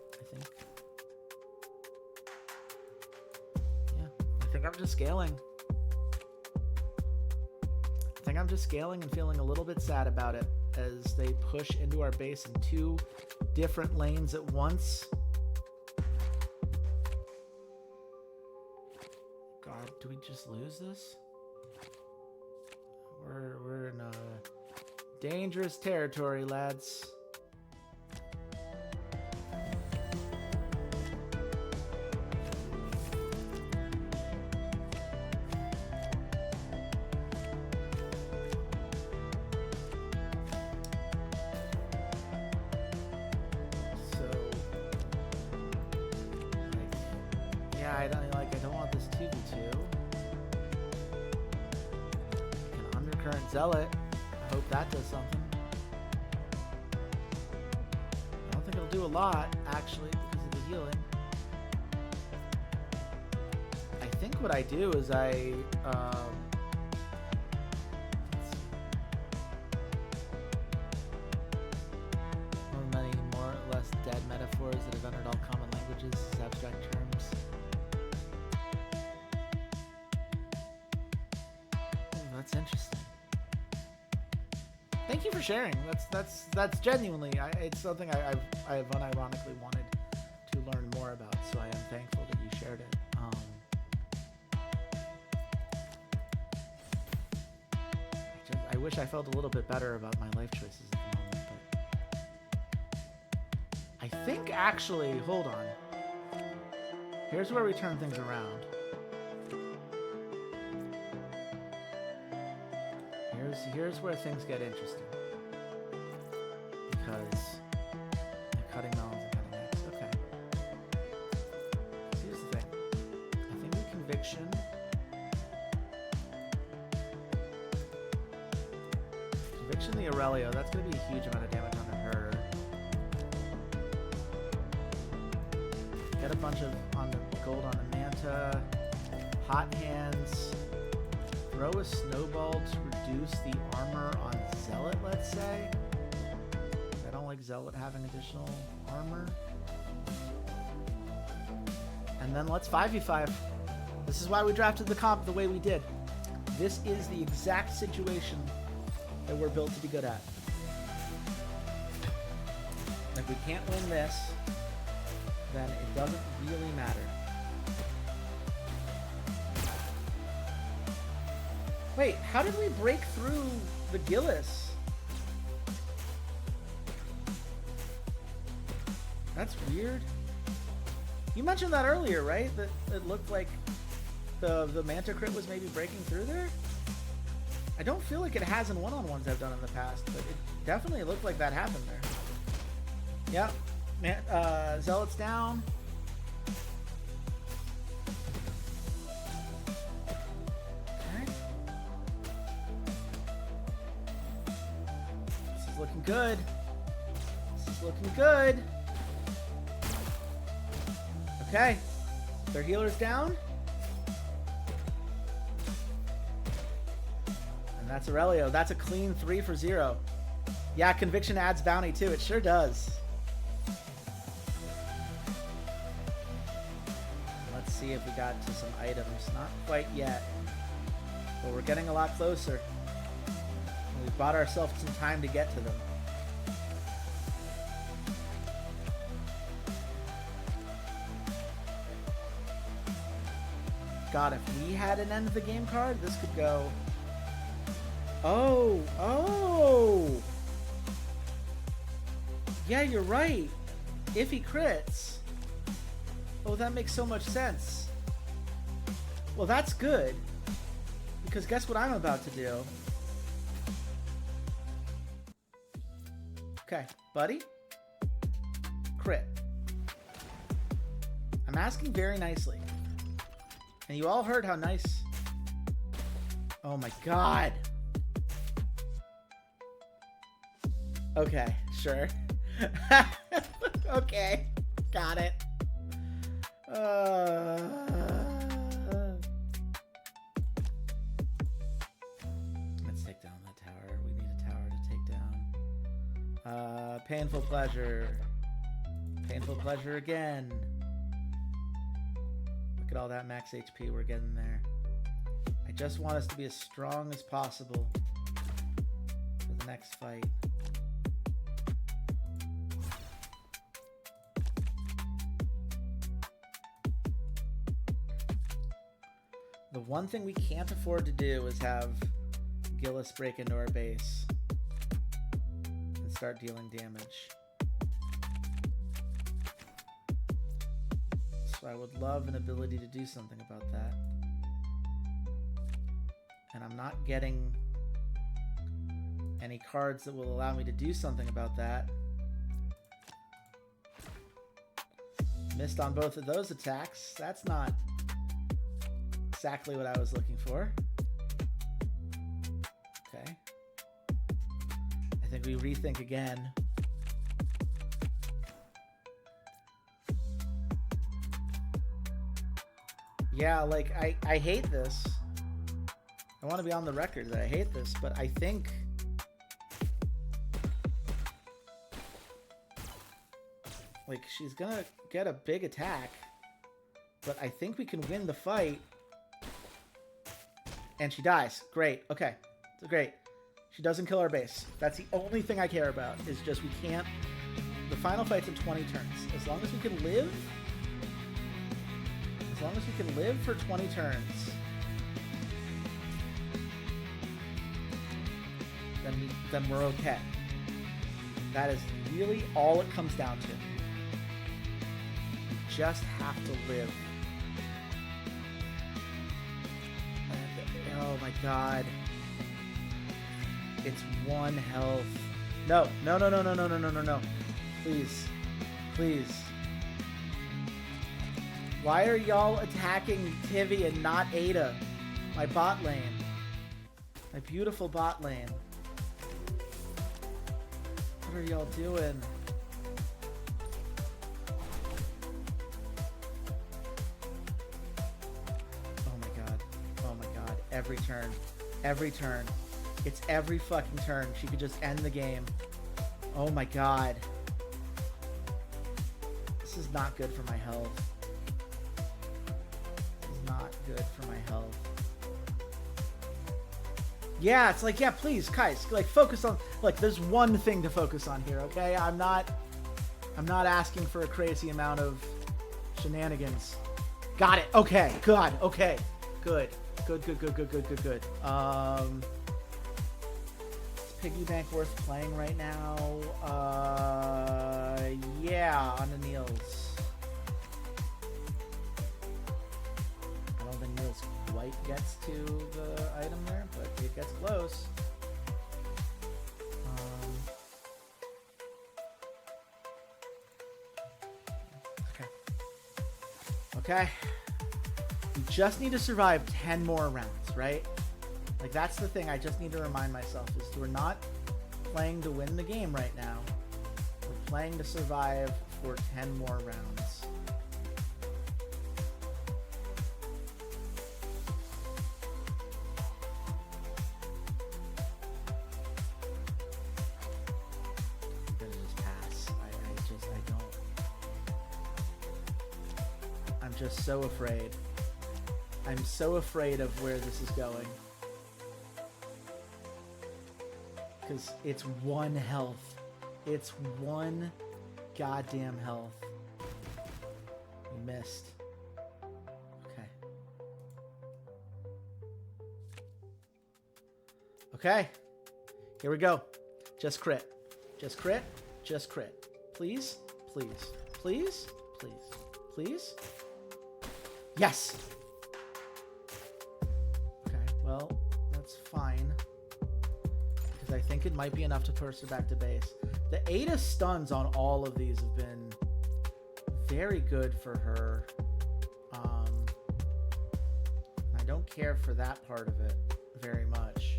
I think I'm just scaling. I think I'm just scaling and feeling a little bit sad about it as they push into our base in two different lanes at once. God, do we just lose this? We're in a dangerous territory, lads. I don't want this 2v2. An undercurrent zealot. I hope that does something. I don't think it'll do a lot, actually, because of the healing. I think what I do is I one of many more or less dead metaphors that have entered all common languages as abstract terms. That's interesting. Thank you for sharing. That's genuinely. It's something I've unironically wanted to learn more about. So I am thankful that you shared it. I wish I felt a little bit better about my life choices at the moment. But I think actually, hold on. Here's where we turn things around. Here's where things get interesting. Because cutting melons and cutting eggs. Okay. So here's the thing. I think the conviction. Conviction the Aurelio. That's going to be a huge amount of damage on her. Get a bunch of on the gold on the Manta. Hot hands. Throw a snowball to reduce the armor on Zealot, let's say. I don't like Zealot having additional armor. And then let's 5v5. This is why we drafted the comp the way we did. This is the exact situation that we're built to be good at. If we can't win this, then it doesn't really matter. Wait, how did we break through the Gillis? That's weird. You mentioned that earlier, right? That it looked like the Manta crit was maybe breaking through there? I don't feel like it has in one-on-ones I've done in the past, but it definitely looked like that happened there. Yep. Zealot's down. Looking good. This is looking good. Okay. Their healer's down. And that's Aurelio. That's a clean 3 for 0. Yeah, Conviction adds bounty too. It sure does. Let's see if we got to some items. Not quite yet. But we're getting a lot closer. We bought ourselves some time to get to them. God, if we had an end of the game card, this could go. Oh! Yeah, you're right. If he crits. Oh, that makes so much sense. Well, that's good. Because guess what I'm about to do? Okay, buddy. Crit. I'm asking very nicely. And you all heard how nice. Oh my god. Okay, sure. Okay, got it. Let's take down that tower. We need a tower to take down. Painful pleasure. Painful pleasure again. Look at all that max HP we're getting there. I just want us to be as strong as possible for the next fight. The one thing we can't afford to do is have Gillis break into our base and start dealing damage. So I would love an ability to do something about that. And I'm not getting any cards that will allow me to do something about that. Missed on both of those attacks. That's not exactly what I was looking for. Okay. I think we rethink again. Yeah, like, I hate this. I want to be on the record that I hate this, but I think like she's gonna get a big attack, but I think we can win the fight. And she dies. Great. Okay. So great. She doesn't kill our base. That's the only thing I care about, is just we can't. The final fight's in 20 turns. As long as we can live. As long as we can live for 20 turns. Then we're okay. That is really all it comes down to. We just have to live god. It's 1 health. No, no, no, no, no, no, no, no, no, no. Please. Please. Why are y'all attacking Tivy and not Ada? My bot lane. My beautiful bot lane. What are y'all doing? Oh my god. Oh my god. Every turn. Every turn. It's every fucking turn. She could just end the game. Oh my god. This is not good for my health. This is not good for my health. Yeah, it's like, yeah, please, guys, like, focus on, like, there's one thing to focus on here, okay? I'm not asking for a crazy amount of shenanigans. Got it. Okay, good. Okay, good. Good. Is Piggy Bank worth playing right now? Yeah, on the Niels. I don't think Niels quite gets to the item there, but it gets close. Okay. We just need to survive 10 more rounds, right? Like, that's the thing I just need to remind myself, is we're not playing to win the game right now. We're playing to survive for 10 more rounds. I'm gonna just pass. I don't. I'm just so afraid. I'm so afraid of where this is going. Because it's 1 health. It's 1 goddamn health. We missed. Okay. Okay. Here we go. Just crit. Just crit. Just crit. Please. Please. Please. Please. Please. Yes. Okay. Well, that's fine. I think it might be enough to push her back to base. The Ada stuns on all of these have been very good for her. I don't care for that part of it very much.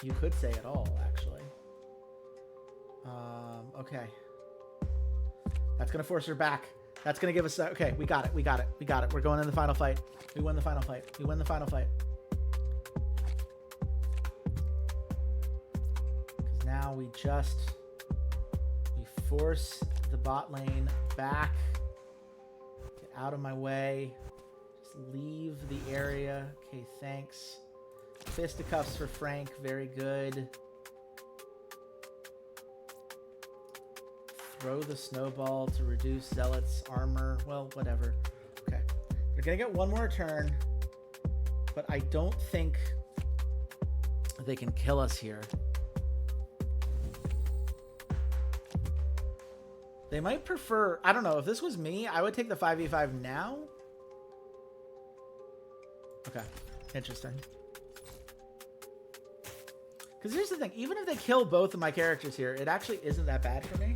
You could say at all, actually. Okay. That's going to force her back. That's going to give us... Okay, we got it. We got it. We got it. We're going in the final fight. We win the final fight. We win the final fight. Now we force the bot lane back. Get out of my way. Just leave the area. Okay, thanks. Fisticuffs for Frank. Very good. Throw the snowball to reduce Zealot's armor. Well, whatever. Okay. They're going to get 1 more turn. But I don't think they can kill us here. They might prefer... I don't know. If this was me, I would take the 5v5 now. Okay. Interesting. Because here's the thing. Even if they kill both of my characters here, it actually isn't that bad for me.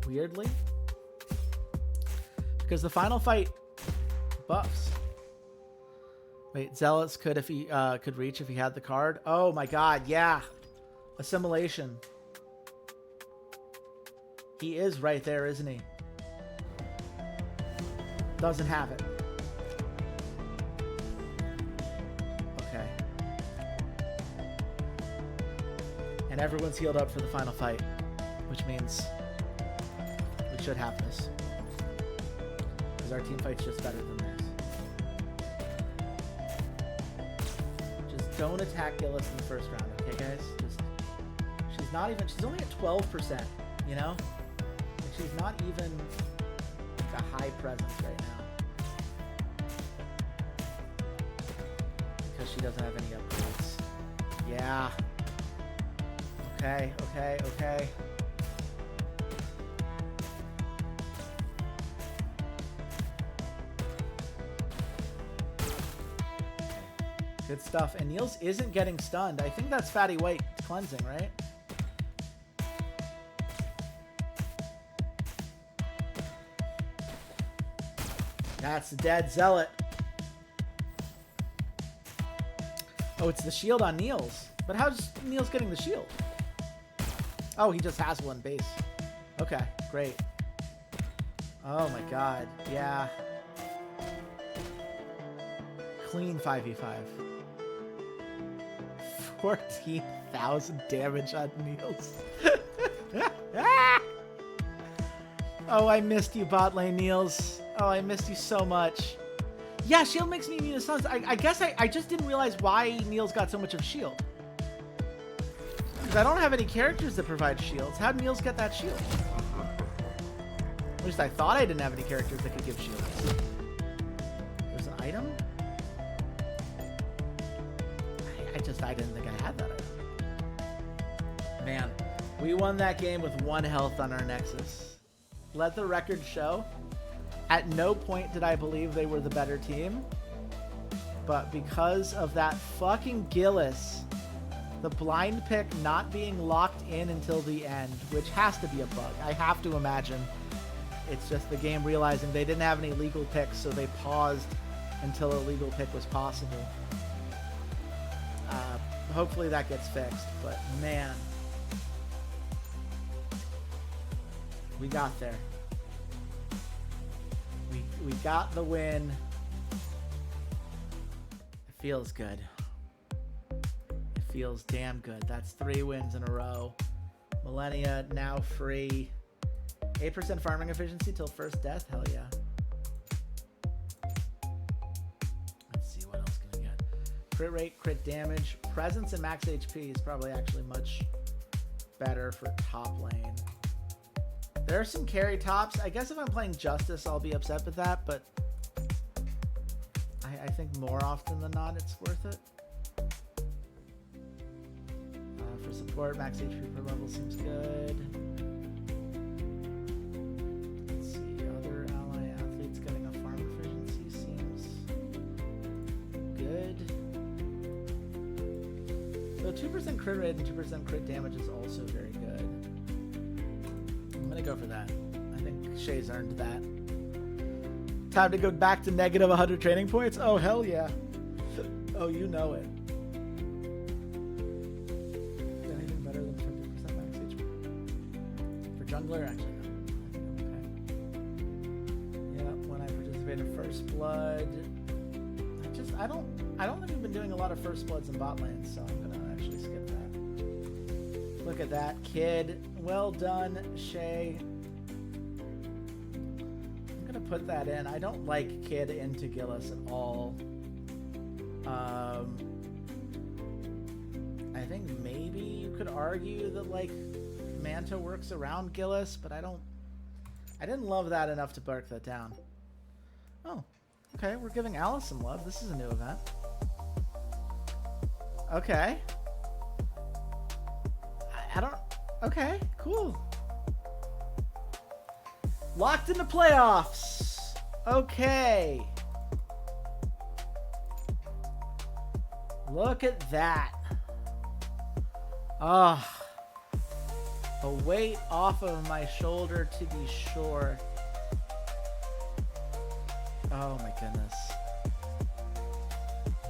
Weirdly. Because the final fight buffs. Wait, Zealots could if he could reach if he had the card. Oh my god, yeah. Assimilation. He is right there, isn't he? Doesn't have it. Okay. And everyone's healed up for the final fight, which means we should have this. Because our team fight's just better than theirs. Don't attack Gillis in the first round, okay, guys? She's only at 12%, you know? Like, she's not even like a high presence right now. Because she doesn't have any upgrades. Yeah. Okay. Good stuff. And Niels isn't getting stunned. I think that's Fatty White cleansing, right? That's the dead Zealot. Oh, it's the shield on Niels. But how's Niels getting the shield? Oh, he just has one base. Okay, great. Oh my god. Yeah. Clean 5v5. 14,000 damage on Niels. Oh, I missed you, bot lane Niels. Oh, I missed you so much. Yeah, shield makes me immune to stuns. I guess I just didn't realize why Niels got so much of shield. Because I don't have any characters that provide shields. How'd Niels get that shield? At least I thought I didn't have any characters that could give shields. There's an item? I didn't think I had that item. Man, we won that game with 1 health on our Nexus. Let the record show, at no point did I believe they were the better team. But because of that fucking Gillis, the blind pick not being locked in until the end, which has to be a bug. I have to imagine. It's just the game realizing they didn't have any legal picks, so they paused until a legal pick was possible. Hopefully that gets fixed, but man, we got there. We got the win. It feels good. It feels damn good. That's 3 wins in a row. Millennia now free. 8% farming efficiency till first death. Hell yeah. Let's see what else can we get. Crit rate, crit damage, presence, and max HP is probably actually much better for top lane. There are some carry tops. I guess if I'm playing Justice, I'll be upset with that, but I think more often than not, it's worth it. For support, max HP per level seems good. Let's see, other ally athletes getting a farm efficiency seems good. So 2% crit rate and 2% crit damage is also very good. I'm gonna go for that. I think Shay's earned that. Time to go back to negative 100 training points? Oh, hell yeah. Oh, you know it. Anything better than 50% max HP? For jungler, actually, no. Okay. Yeah, when I participate in First Blood, I don't think we've been doing a lot of First Bloods in bot lane, so I'm gonna actually skip that. Look at that, kid. Well done, Shay. I'm gonna put that in. I don't like kid into Gillis at all. I think maybe you could argue that like Manta works around Gillis, but I didn't love that enough to bark that down. Oh, okay, we're giving Alice some love. This is a new event. Okay. I don't... Okay, cool. Locked in the playoffs. Okay. Look at that. Ah. A weight off of my shoulder to be sure. Oh my goodness.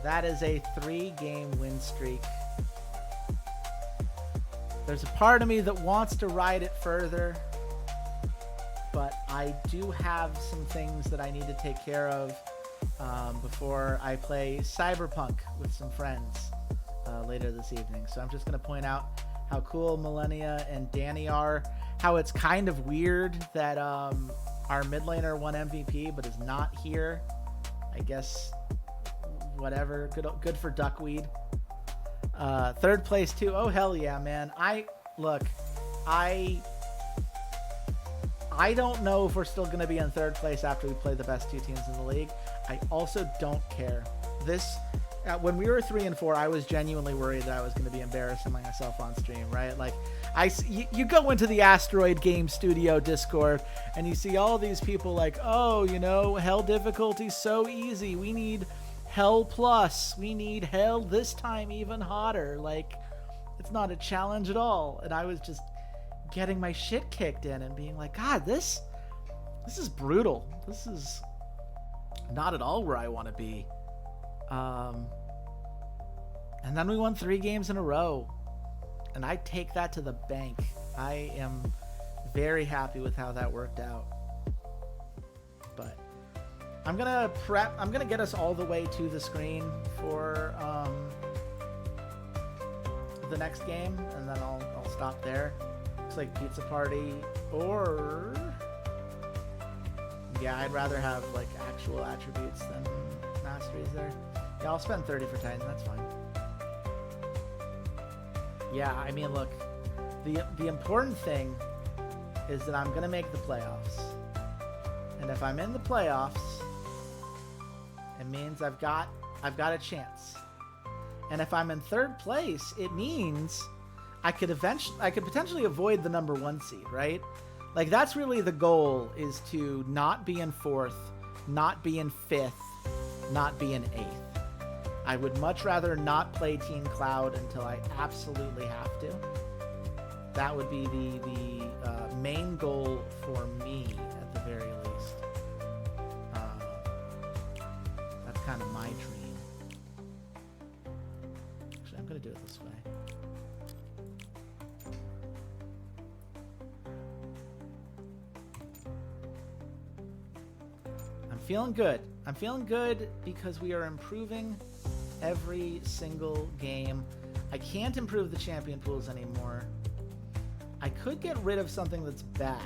That is a 3-game win streak. There's a part of me that wants to ride it further, but I do have some things that I need to take care of before I play Cyberpunk with some friends later this evening. So I'm just going to point out how cool Millennia and Danny are, how it's kind of weird that our mid laner won MVP but is not here. I guess whatever, good for Duckweed. Third place too. Oh hell yeah, man. I don't know if we're still going to be in third place after we play the best 2 teams in the league. I also don't care. When we were 3 and 4, I was genuinely worried that I was going to be embarrassing myself on stream, right? Like, you go into the Asteroid Game Studio Discord and you see all these people like, oh, you know, hell difficulty's so easy. We need Hell Plus. We need hell this time even hotter. Like, it's not a challenge at all. And I was just getting my shit kicked in and being like, God, this is brutal. This is not at all where I want to be. And then we won 3 games in a row. And I take that to the bank. I am very happy with how that worked out. But I'm gonna get us all the way to the screen for the next game, and then I'll stop there. Looks like Pizza Party, or yeah, I'd rather have like actual attributes than masteries there. Yeah, I'll spend 30 for Titan. That's fine. Yeah, I mean, look, the important thing is that I'm gonna make the playoffs, and if I'm in the playoffs, it means I've got a chance. And if I'm in 3rd place, it means I could potentially avoid the number 1 seed, right? Like, that's really the goal, is to not be in 4th, not be in 5th, not be in 8th. I would much rather not play Team Cloud until I absolutely have to. That would be the main goal for me, at the very least. That's kind of my dream. Actually, I'm going to do it this way. I'm feeling good. I'm feeling good because we are improving every single game. I can't improve the champion pools anymore. I could get rid of something that's bad.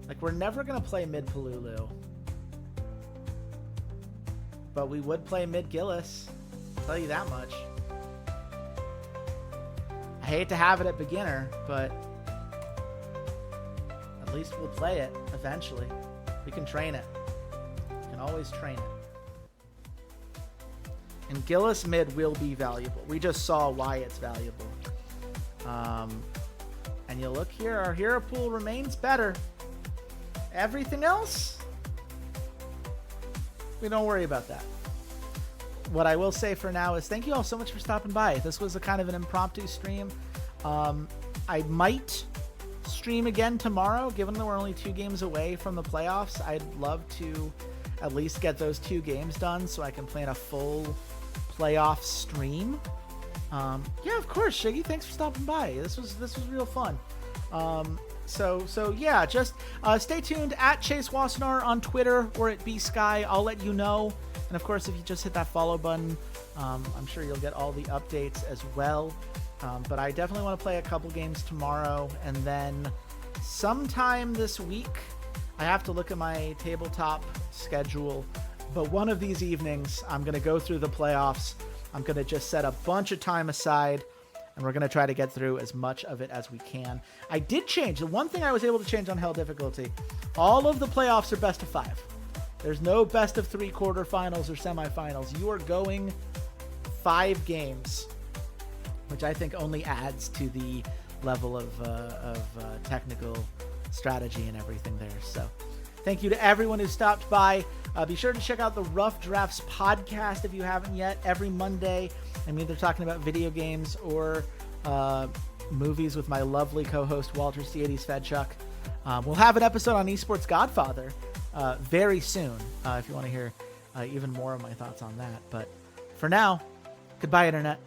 Like, we're never going to play mid Palulu. But we would play mid Gillis. I'll tell you that much. I hate to have it at beginner, but at least we'll play it eventually. We can train it. We can always train it. And Gillis mid will be valuable. We just saw why it's valuable. And you look here, our hero pool remains better. Everything else, we don't worry about that. What I will say for now is thank you all so much for stopping by. This was a kind of an impromptu stream. I might stream again tomorrow, given that we're only 2 games away from the playoffs. I'd love to at least get those 2 games done so I can plan a full playoff stream. Yeah, of course, Shiggy. Thanks for stopping by. This was real fun. So yeah, just stay tuned at Chase Wassenar on Twitter or at BSky. I'll let you know. And of course, if you just hit that follow button, I'm sure you'll get all the updates as well. But I definitely want to play a couple games tomorrow, and then sometime this week, I have to look at my tabletop schedule. But one of these evenings, I'm going to go through the playoffs. I'm going to just set a bunch of time aside, and we're going to try to get through as much of it as we can. I did change. The one thing I was able to change on Hell difficulty, all of the playoffs are best of 5. There's no best of 3 quarterfinals or semifinals. You are going 5 games, which I think only adds to the level of technical strategy and everything there. So thank you to everyone who stopped by. Be sure to check out the Rough Drafts podcast if you haven't yet. Every Monday, I'm either talking about video games or movies with my lovely co-host, Walter C80's Fedchuck. We'll have an episode on Esports Godfather very soon if you want to hear even more of my thoughts on that. But for now, goodbye, Internet.